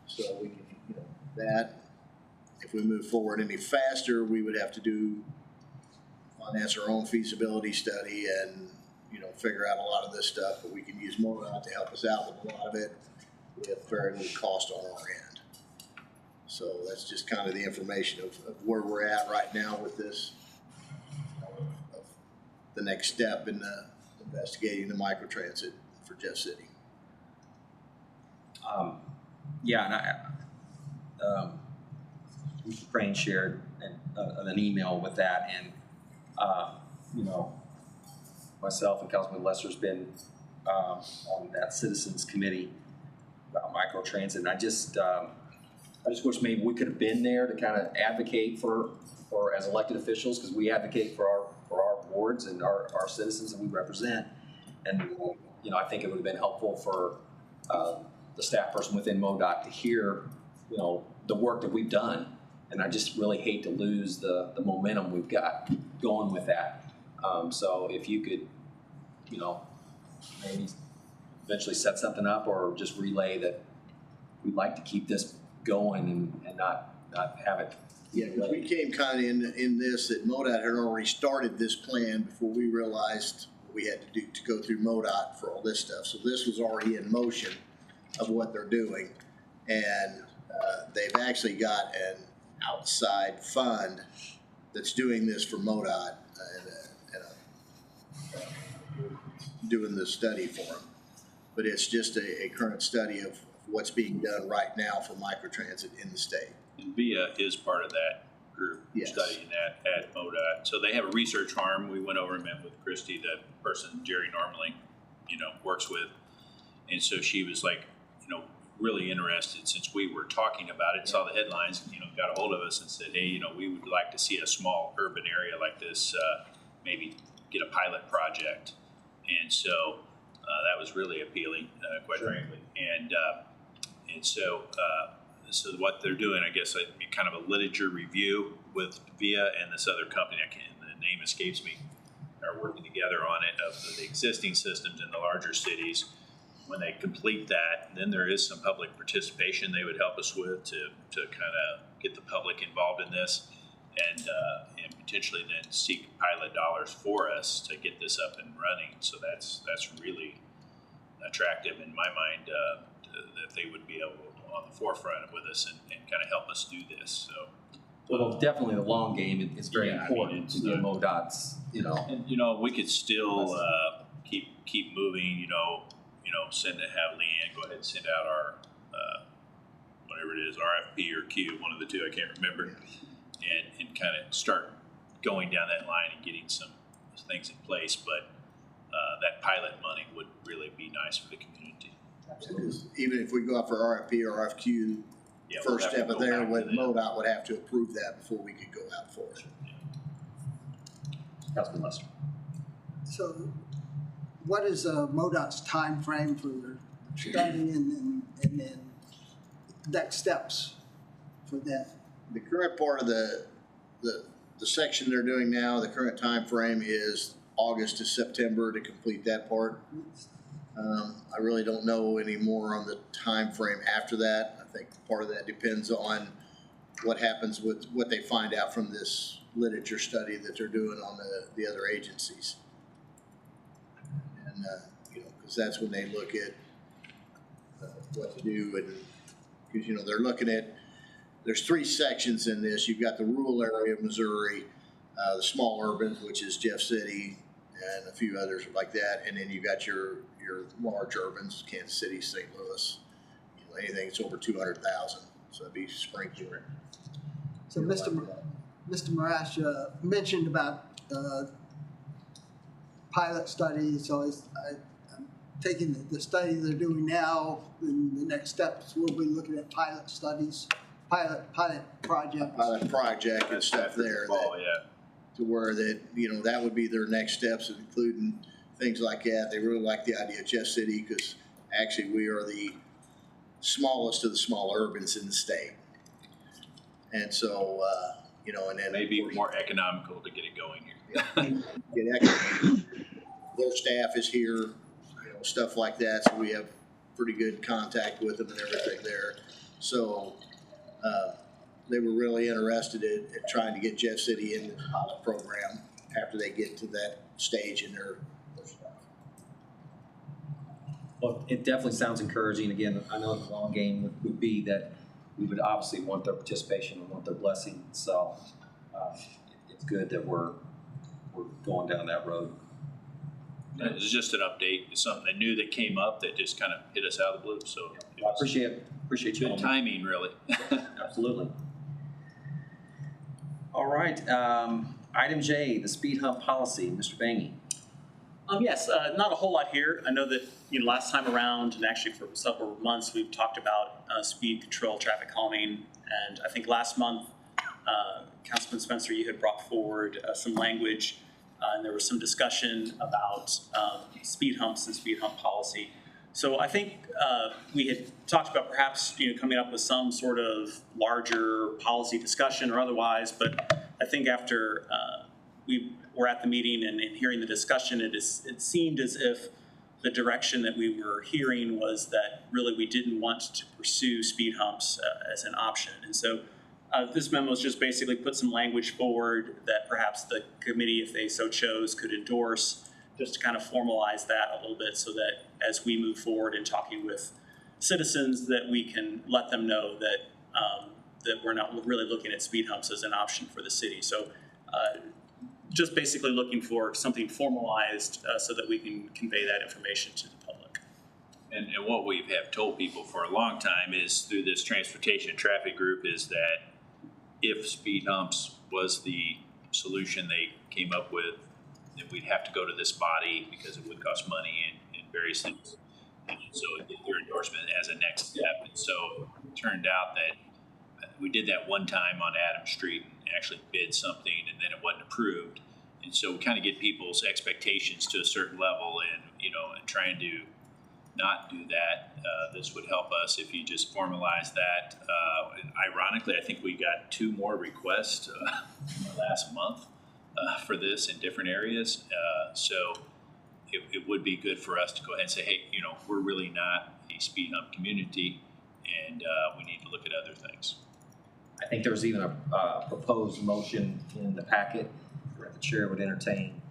So we can, that, if we move forward any faster, we would have to finance our own feasibility study and, figure out a lot of this stuff, but we can use MoDOT to help us out with a lot of it with very little cost on our end. So that's just kind of the information of where we're at right now with this, of the next step in investigating the microtransit for Jeff City. Yeah, and Mr. Crane shared an email with that, and myself and Councilman Lester's been on that citizens committee about microtransit, and I just wish maybe we could have been there to kind of advocate for as elected officials, because we advocate for our wards and our citizens that we represent, and I think it would have been helpful for the staff person within MoDOT to hear the work that we've done, and I just really hate to lose the momentum we've got going with that. So if you could, maybe eventually set something up or just relay that we'd like to keep this going and not have it. Yeah, because we came kind of in this, that MoDOT had already started this plan before we realized what we had to do to go through MoDOT for all this stuff. So this was already in motion of what they're doing. And they've actually got an outside fund that's doing this for MoDOT doing the study for them. But it's just a current study of what's being done right now for microtransit in the state. And VIA is part of that group studying that at MoDOT. So they have a research arm. We went over and met with Christy, the person Jerry normally, works with. And so she was like, really interested, since we were talking about it, saw the headlines, got a hold of us and said, hey, we would like to see a small urban area like this, maybe get a pilot project. And so that was really appealing, quite frankly. And so what they're doing, I guess, kind of a literature review with VIA and this other company, the name escapes me, are working together on it, of the existing systems in the larger cities. When they complete that, then there is some public participation they would help us with to kind of get the public involved in this, and potentially then seek pilot dollars for us to get this up and running. So that's really attractive in my mind, that they would be able on the forefront with us and kind of help us do this. So. Well, definitely the long game is very important to get MoDOT's, And, we could still keep moving, have Leanne go ahead and send out our, whatever it is, RFP or Q, one of the two, I can't remember, and kind of start going down that line and getting some things in place. But that pilot money would really be nice for the community. Because even if we go out for RFP or RFQ, first step of there, MoDOT would have to approve that before we could go out for it. Councilman Lester. So what is MoDOT's time frame for studying and then next steps for that? The current part of the section they're doing now, the current time frame is August to September to complete that part. I really don't know any more on the time frame after that. I think part of that depends on what happens with what they find out from this literature study that they're doing on the other agencies. And, because that's when they look at what to do, and because, they're looking at, there's three sections in this. You've got the rural area of Missouri, the small urbans, which is Jeff City and a few others like that, and then you got your large urbans, Kansas City, St. Louis, anything that's over 200,000. So that'd be Springfield. So Mr. Marash mentioned about pilot study, so I'm taking the study they're doing now, and the next steps, we'll be looking at pilot studies, pilot projects. Pilot project and stuff there that, to where that, that would be their next steps, including things like that. They really like the idea of Jeff City because actually we are the smallest of the small urbans in the state. And so, and then Maybe more economical to get it going here. Their staff is here, stuff like that. So we have pretty good contact with them and everything there. So they were really interested at trying to get Jeff City in the pilot program after they get to that stage in their stuff. Well, it definitely sounds encouraging. Again, I know the long game would be that we would obviously want their participation and want their blessing. So it's good that we're going down that road. It's just an update. It's something new that came up that just kind of hit us out of the blue. So I appreciate you. Good timing, really. Absolutely. All right. Item J, the speed hump policy. Mr. Bangy. Yes, not a whole lot here. I know that last time around, and actually for several months, we've talked about speed control, traffic calming, and I think last month, Councilman Spencer, you had brought forward some language, and there was some discussion about speed humps and speed hump policy. So I think we had talked about perhaps coming up with some sort of larger policy discussion or otherwise, but I think after we were at the meeting and hearing the discussion, it seemed as if the direction that we were hearing was that really we didn't want to pursue speed humps as an option. And so this memo is just basically put some language forward that perhaps the committee, if they so chose, could endorse, just to kind of formalize that a little bit so that as we move forward in talking with citizens, that we can let them know that that we're not really looking at speed humps as an option for the city. So just basically looking for something formalized so that we can convey that information to the public. And what we have told people for a long time is through this transportation traffic group is that if speed humps was the solution they came up with, then we'd have to go to this body because it would cost money and various things. And so it did their endorsement as a next step. And so it turned out that we did that one time on Adams Street and actually bid something and then it wasn't approved. And so we kind of get people's expectations to a certain level and, and trying to not do that. This would help us if you just formalize that. And ironically, I think we got 2 more requests last month for this in different areas. So it would be good for us to go ahead and say, hey, we're really not a speed hump community and we need to look at other things. I think there's even a proposed motion in the packet that the chair would entertain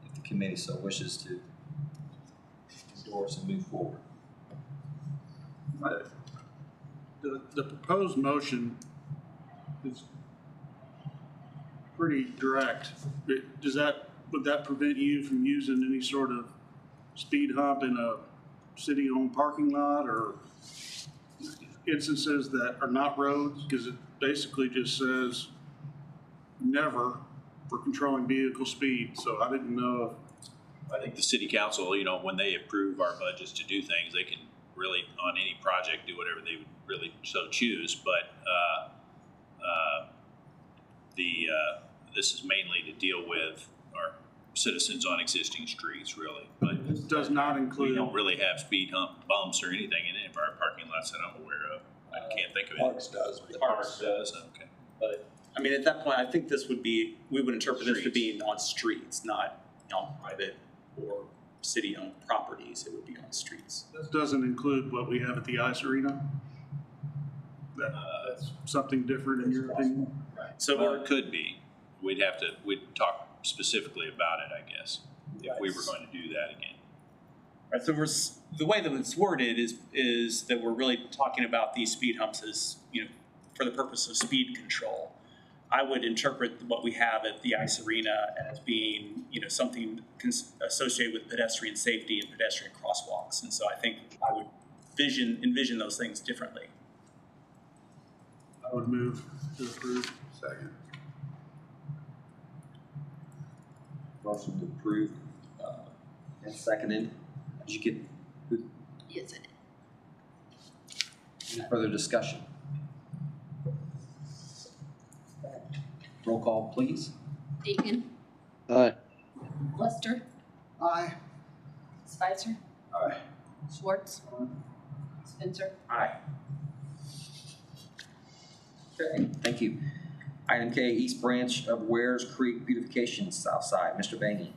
if the committee so wishes to endorse and move forward. The proposed motion is pretty direct. Would that prevent you from using any sort of speed hump in a city-owned parking lot or instances that are not roads? Because it basically just says never for controlling vehicle speed. So I didn't know if I think the city council, when they approve our budgets to do things, they can really, on any project, do whatever they would really so choose. But this is mainly to deal with our citizens on existing streets, really. But it does not include. We don't really have speed hump bumps or anything in any of our parking lots that I'm aware of. I can't think of it. Parks does. Parks does. Okay. But I mean, at that point, I think we would interpret this to being on streets, not on private or city-owned properties. It would be on streets. This doesn't include what we have at the ice arena. That's something different in your opinion. Right. So it could be. We'd talk specifically about it, I guess, if we were going to do that again. Right. So the way that it's worded is that we're really talking about these speed humps as for the purpose of speed control. I would interpret what we have at the ice arena as being, something associated with pedestrian safety and pedestrian crosswalks. And so I think I would envision those things differently. I would move to approve. Second. Motion to approve And seconded. Did you get Yes, it any further discussion? Roll call, please. is. Aiken, Aye. Lester, Aye. Spicer, Aye. Schwartz, Spencer. Aye. Okay, thank you. Item K, East Branch of Wares Creek Beautification, South Side. Mr. Bangy.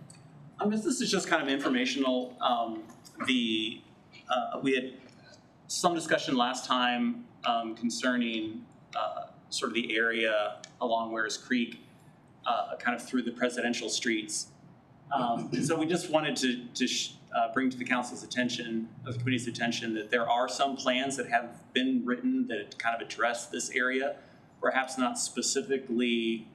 This is just kind of informational. We had some discussion last time concerning sort of the area along Wares Creek, kind of through the presidential streets. And so we just wanted to bring to the council's attention, the committee's attention, that there are some plans that have been written that kind of address this area, perhaps not specifically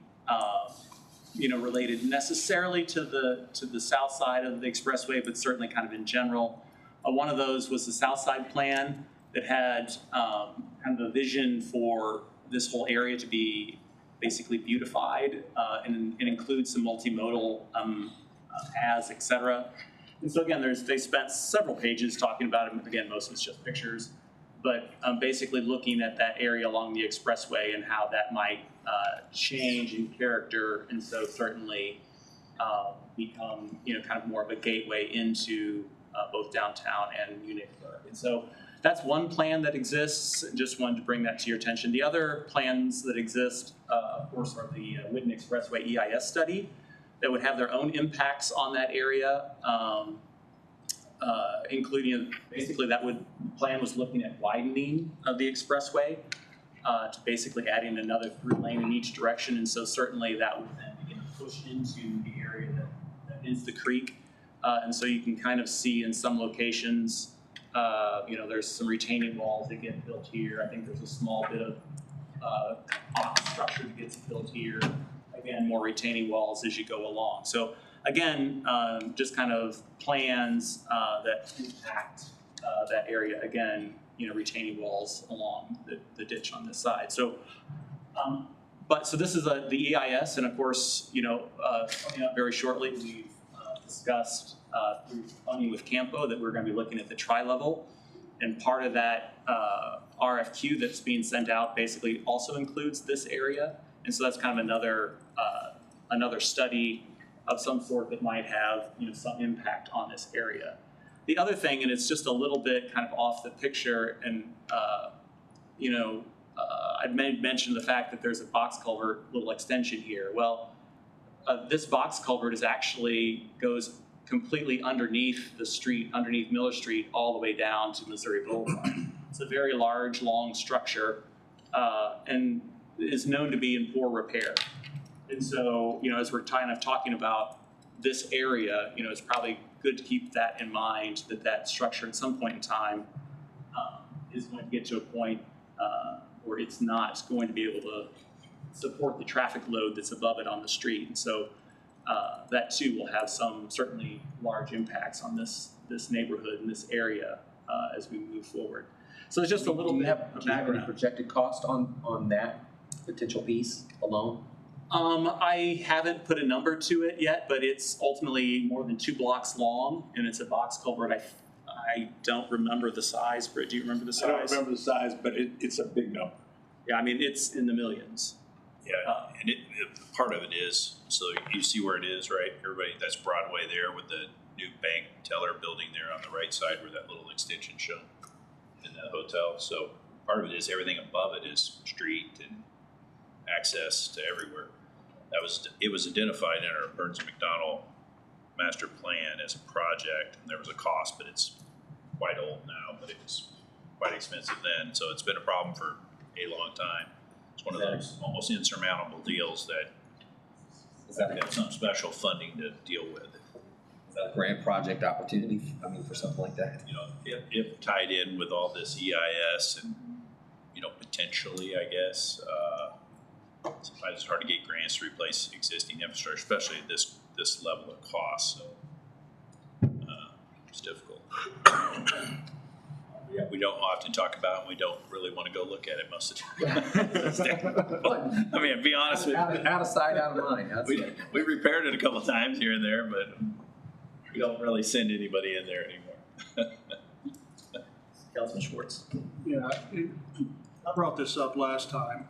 related necessarily to the south side of the expressway, but certainly kind of in general. One of those was the South Side Plan that had kind of a vision for this whole area to be basically beautified and includes some multimodal paths, et cetera. And so again, they spent several pages talking about it. Again, most of it's just pictures, but basically looking at that area along the expressway and how that might change in character, and so certainly become kind of more of a gateway into both downtown and Uniqueburg. And so that's one plan that exists. Just wanted to bring that to your attention. The other plans that exist, of course, are the Whitten Expressway EIS study that would have their own impacts on that area, including basically the plan was looking at widening of the expressway to basically adding another through lane in each direction. And so certainly that would then begin to push into the area that is the creek. And so you can kind of see in some locations, there's some retaining walls that get built here. I think there's a small bit of box structure that gets built here. Again, more retaining walls as you go along. So again, just kind of plans that impact that area. Again, retaining walls along the ditch on this side. So, so this is the EIS, and of course, coming up very shortly, we've discussed through funding with Campo that we're going to be looking at the tri-level, and part of that RFQ that's being sent out basically also includes this area, and so that's kind of another study of some sort that might have some impact on this area. The other thing, and it's just a little bit kind of off the picture, and I'd mentioned the fact that there's a box culvert little extension here. Well, this box culvert goes completely underneath the street, underneath Miller Street, all the way down to Missouri Boulevard. It's a very large, long structure, and is known to be in poor repair. And so, as we're kind of talking about this area, it's probably good to keep that in mind, that structure at some point in time is going to get to a point where it's not going to be able to support the traffic load that's above it on the street. And so that too will have some certainly large impacts on this neighborhood and this area as we move forward. So it's just a little bit of background. Do you have any projected cost on that potential piece alone? I haven't put a number to it yet, but it's ultimately more than 2 blocks long, and it's a box culvert. I don't remember the size. Britt, do you remember the size? I don't remember the size, but it's a big number. Yeah, I mean, it's in the millions. Yeah, and part of it is, so you see where it is, right? Everybody, that's Broadway there with the new bank teller building there on the right side where that little extension shown in the hotel. So part of it is everything above it is street and access to everywhere. It was identified in our Burns and McDonnell master plan as a project, and there was a cost, but it's quite old now, but it was quite expensive then. So it's been a problem for a long time. It's one of those almost insurmountable deals that got some special funding to deal with. Is that a grant project opportunity, for something like that? If tied in with all this EIS and, potentially, I guess, sometimes it's hard to get grants to replace existing infrastructure, especially at this level of cost. So it's difficult. We don't often talk about it, and we don't really want to go look at it most of the time. I mean, be honest with you. Out of sight, out of mind. We repaired it a couple of times here and there, but We don't really send anybody in there anymore. Councilman Schwartz. Yeah, I brought this up last time.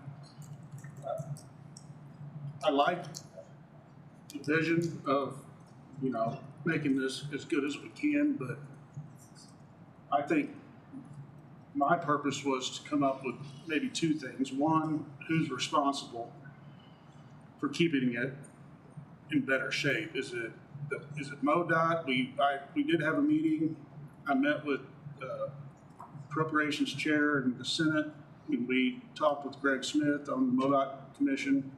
I like the vision of, making this as good as we can, but I think my purpose was to come up with maybe two things. One, who's responsible for keeping it in better shape? Is it MoDOT? We did have a meeting. I met with Appropriations Chair and the Senate, and we talked with Greg Smith on the MoDOT Commission.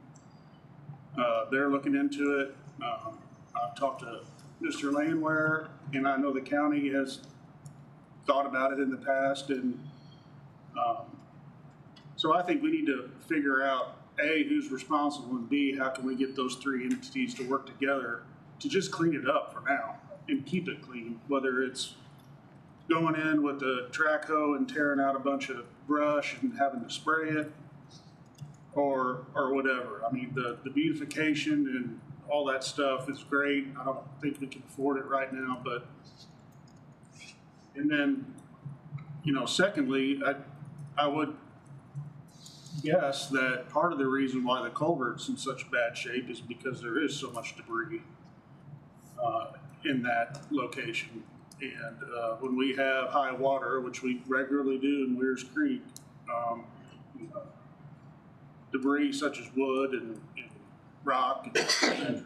They're looking into it. I've talked to Mr. Landwehr, and I know the county has thought about it in the past, and so I think we need to figure out A, who's responsible, and B, how can we get those three entities to work together to just clean it up for now and keep it clean, whether it's going in with the track hoe and tearing out a bunch of brush and having to spray it, or whatever. I mean, the beautification and all that stuff is great. I don't think we can afford it right now, but, and then, secondly, I would guess that part of the reason why the culvert's in such bad shape is because there is so much debris in that location. And when we have high water, which we regularly do in Weir's Creek, debris such as wood and rock and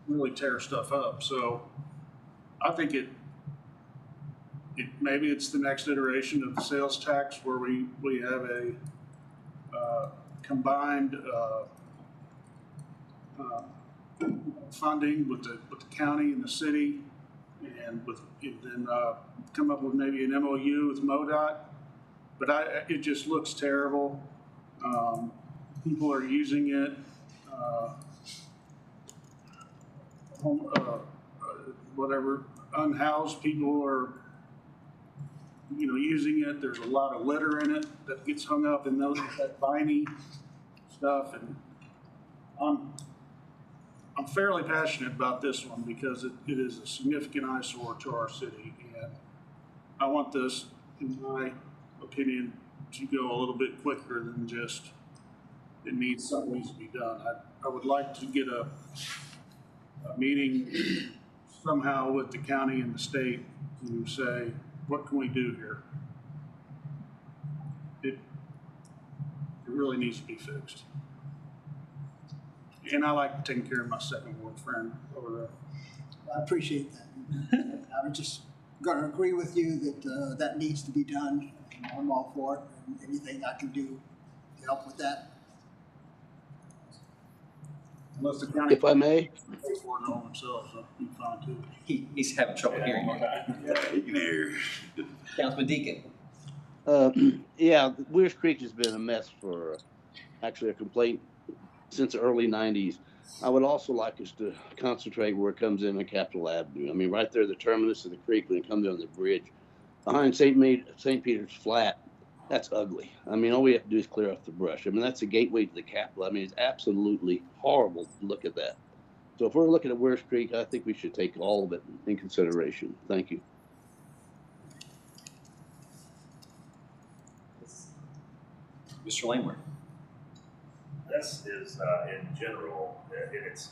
really tear stuff up. So I think maybe it's the next iteration of the sales tax where we have a combined funding with the county and the city, and then come up with maybe an MOU with MoDOT. But it just looks terrible. People are using it. Whatever, unhoused people are, using it. There's a lot of litter in it that gets hung up in that viney stuff, and I'm fairly passionate about this one because it is a significant eyesore to our city, and I want this, in my opinion, to go a little bit quicker than just something needs to be done. I would like to get a meeting somehow with the county and the state to say, what can we do here? It really needs to be fixed. And I like taking care of my second ward friend over there. I appreciate that. I was just going to agree with you that that needs to be done. I'm all for it, and anything I can do to help with that. Unless the county, If I may, for it all themselves, that'd be fine too. He's having trouble hearing you. Yeah, you can hear. Councilman Deacon. yeah, Weir's Creek has been a mess for actually a complaint since the early 90s. I would also like us to concentrate where it comes in on Capitol Avenue. I mean, right there, the terminus of the creek when it comes down the bridge. Behind St. Peter's Flat, that's ugly. I mean, all we have to do is clear off the brush. I mean, that's the gateway to the Capitol. I mean, it's absolutely horrible to look at that. So if we're looking at Weir's Creek, I think we should take all of it in consideration. Thank you. Mr. Langworth. This is, in general, it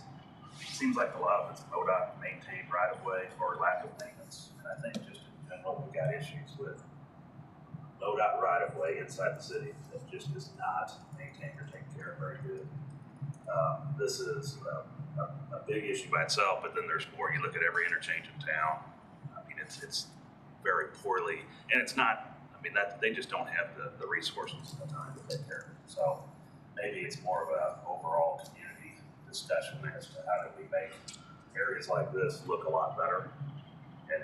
seems like a lot of it's MoDOT maintained right of way or lack of maintenance. And I think just in general, we've got issues with MoDOT right of way inside the city that just is not maintained or taken care of very good. This is a big issue by itself, but then there's more. You look at every interchange in town. I mean, it's very poorly, and it's not. I mean, that they just don't have the resources and the time to take care of it. So maybe it's more of an overall community discussion as to how do we make areas like this look a lot better, and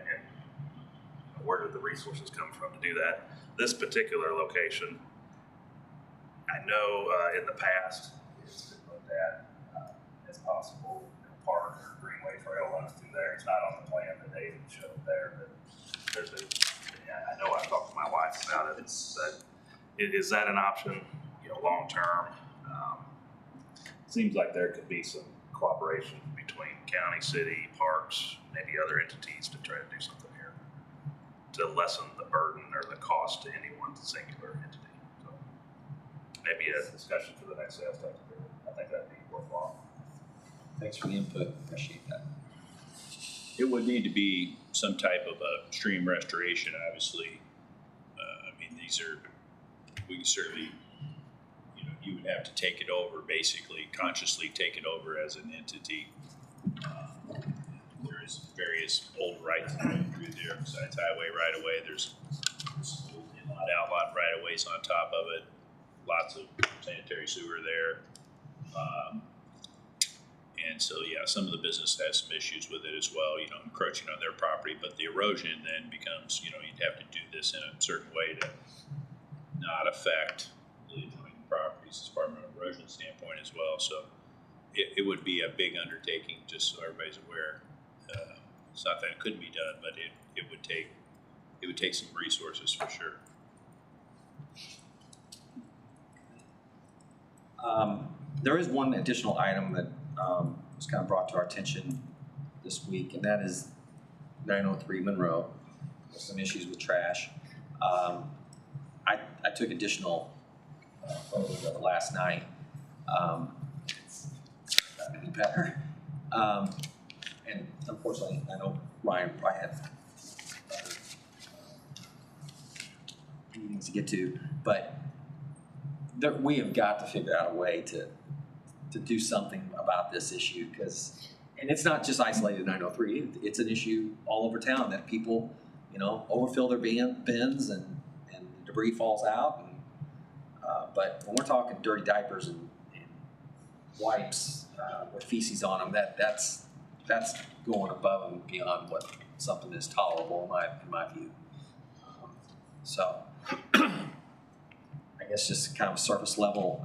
where do the resources come from to do that. This particular location, I know in the past it's been looked at as possible park or greenway trail runs through there. It's not on the plan that David showed there, but there's I know I've talked to my wife about it. Is that an option, long term? Seems like there could be some cooperation between county, city, parks, maybe other entities to try to do something here to lessen the burden or the cost to any one singular entity. So maybe a discussion for the next sales tax period. I think that'd be worthwhile. Thanks for the input. Appreciate that. It would need to be some type of a stream restoration, obviously. I mean, these are, we can certainly, you know, you would have to take it over, basically, consciously take it over as an entity. There's various old rights going through there, besides highway right-of-way. There's old in-lot, outlot right-of-ways on top of it. Lots of sanitary sewer there. And so, yeah, some of the business has some issues with it as well, you know, encroaching on their property. But the erosion then becomes, you know, you'd have to do this in a certain way to not affect the adjoining properties as far from an erosion standpoint as well. So it would be a big undertaking, just so everybody's aware. It's not that it couldn't be done, but it would take some resources for sure. There is one additional item that was kind of brought to our attention this week, and that is 903 Monroe. There's some issues with trash. I took additional photos of it last night. It's not any better. And unfortunately, I know Ryan probably had other meetings to get to, but we have got to figure out a way to do something about this issue, because, and it's not just isolated to 903, it's an issue all over town that people, you know, overfill their bins and debris falls out. And, but when we're talking dirty diapers and wipes with feces on them, that's going above and beyond what something is tolerable in my view. So I guess just kind of surface level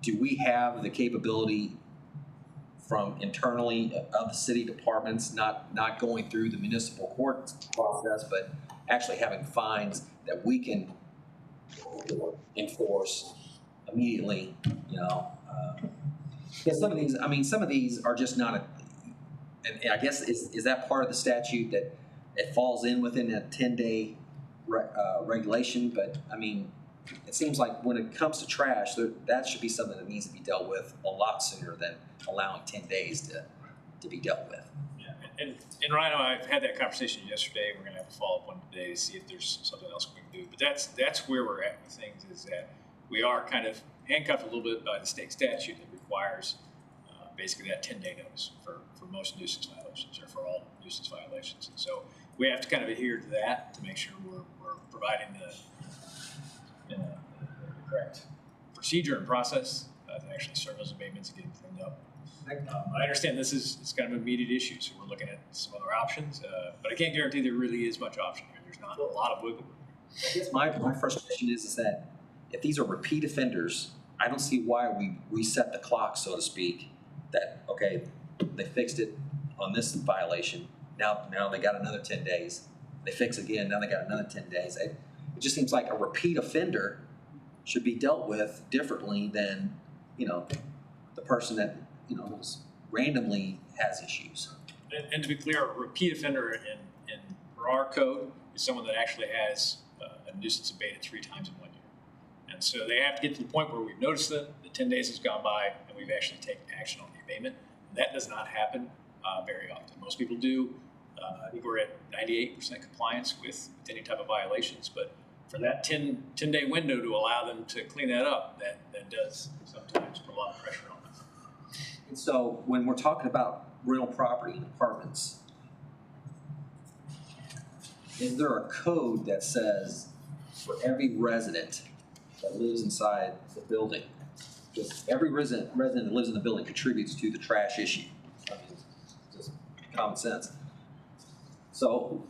do we have the capability from internally of the city departments, not going through the municipal court process, but actually having fines that we can enforce immediately, you know? Because some of these are just not and I guess is that part of the statute that it falls in within that 10-day regulation? But I mean, it seems like when it comes to trash, that should be something that needs to be dealt with a lot sooner than allowing 10 days to be dealt with. Yeah, and Ryan, I've had that conversation yesterday. We're going to have a follow-up one today to see if there's something else we can do. But that's where we're at with things, is that we are kind of handcuffed a little bit by the state statute that requires basically that 10-day notice for most nuisance violations, or for all nuisance violations. And so we have to kind of adhere to that to make sure we're providing the correct procedure and process to actually serve those abatements and get them cleaned up. I understand it's kind of an immediate issue, so we're looking at some other options, but I can't guarantee there really is much option here. There's not a lot of wiggle room. I guess my first question is that if these are repeat offenders, I don't see why we reset the clock, so to speak, that, okay, they fixed it on this violation, now they got another 10 days. They fix again, now they got another 10 days. It just seems like a repeat offender should be dealt with differently than, you know, the person that, you know, randomly has issues. And to be clear, a repeat offender in our code is someone that actually has a nuisance abated 3 times in 1 year. And so they have to get to the point where we've noticed that the 10 days has gone by and we've actually taken action on the abatement. That does not happen very often. Most people do. I think we're at 98% compliance with any type of violations, but for that 10-day window to allow them to clean that up, that does sometimes put a lot of pressure on them. And so when we're talking about rental property and apartments, is there a code that says for every resident that lives inside the building, just every resident that lives in the building contributes to the trash issue? I mean, just common sense. So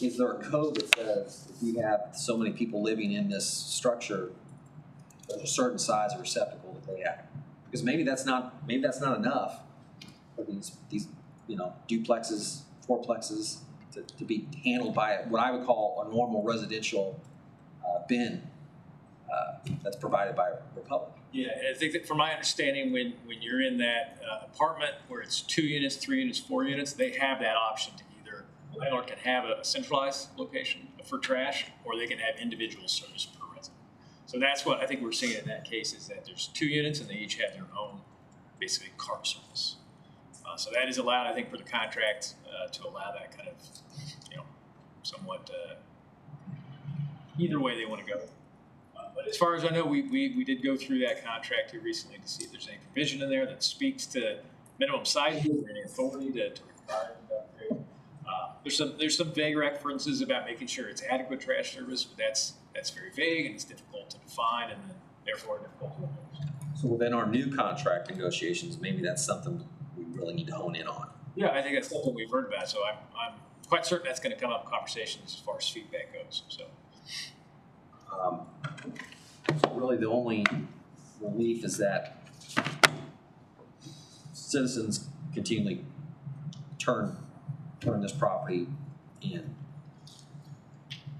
is there a code that says if you have so many people living in this structure, there's a certain size of receptacle that they have? Because maybe that's not enough for these you know, duplexes, fourplexes to be handled by what I would call a normal residential bin that's provided by Republic. Yeah, I think that from my understanding, when you're in that apartment where it's 2 units, 3 units, 4 units, they have that option to either, the landlord can have a centralized location for trash, or they can have individual service per resident. So that's what I think we're seeing in that case, is that there's 2 units and they each have their own, basically, cart service. So that is allowed, I think, for the contract to allow that kind of, somewhat either way they want to go. But as far as I know, we did go through that contract here recently to see if there's any provision in there that speaks to minimum sizes or any authority to require an upgrade. There's some vague references about making sure it's adequate trash service, but that's very vague and it's difficult to define and then therefore difficult to enforce. So within our new contract negotiations, maybe that's something we really need to hone in on. Yeah, I think that's something we've heard about. So I'm quite certain that's going to come up in conversations as far as feedback goes. So really the only relief is that citizens continually turn this property in.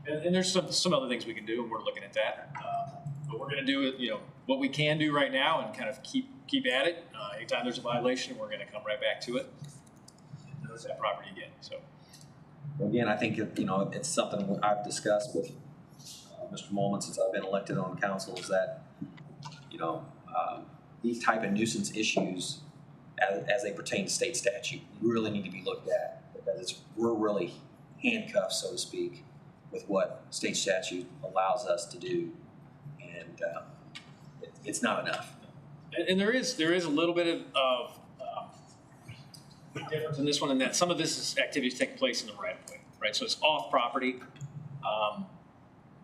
And there's some other things we can do, and we're looking at that. But we're going to do what we can do right now and kind of keep at it. Anytime there's a violation, we're going to come right back to it and notice that property again. So again, I think it's something I've discussed with Mr. Molman since I've been elected on the council, is that these type of nuisance issues as they pertain to state statute really need to be looked at, because we're really handcuffed, so to speak, with what state statute allows us to do, and it's not enough. And there is a little bit of difference in this one, in that some of this activities take place in the right of way, right? So it's off property.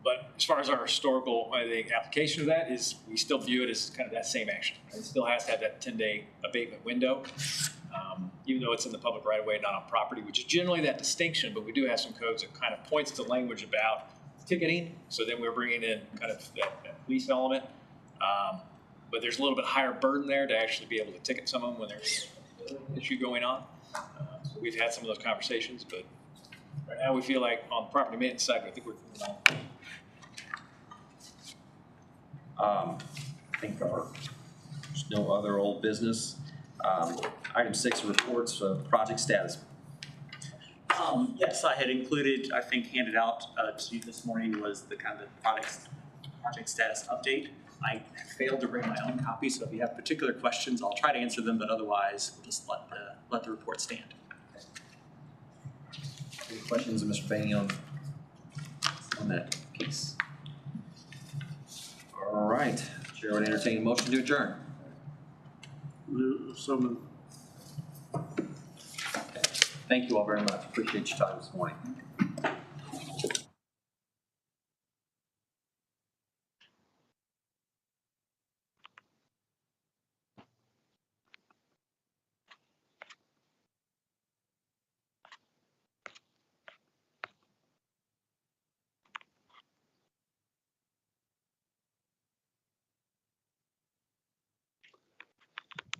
But as far as our historical, I think, application of that is, we still view it as kind of that same action. It still has to have that 10-day abatement window, even though it's in the public right of way, not on property, which is generally that distinction. But we do have some codes that kind of points to language about ticketing. So then we're bringing in kind of that police element. But there's a little bit higher burden there to actually be able to ticket someone when there's an issue going on. So we've had some of those conversations, but right now we feel like on the property maintenance side, I think we're moving on. I think there's no other old business. Item 6, reports of project status. Yes, I had included, I think handed out to you this morning was the kind of project status update. I failed to bring my own copy, so if you have particular questions, I'll try to answer them, but otherwise, we'll just let the report stand. Any questions of Mr. Bainey on that piece? All right, Chair would entertain a motion to adjourn. So moved. Thank you all very much. Appreciate your time this morning.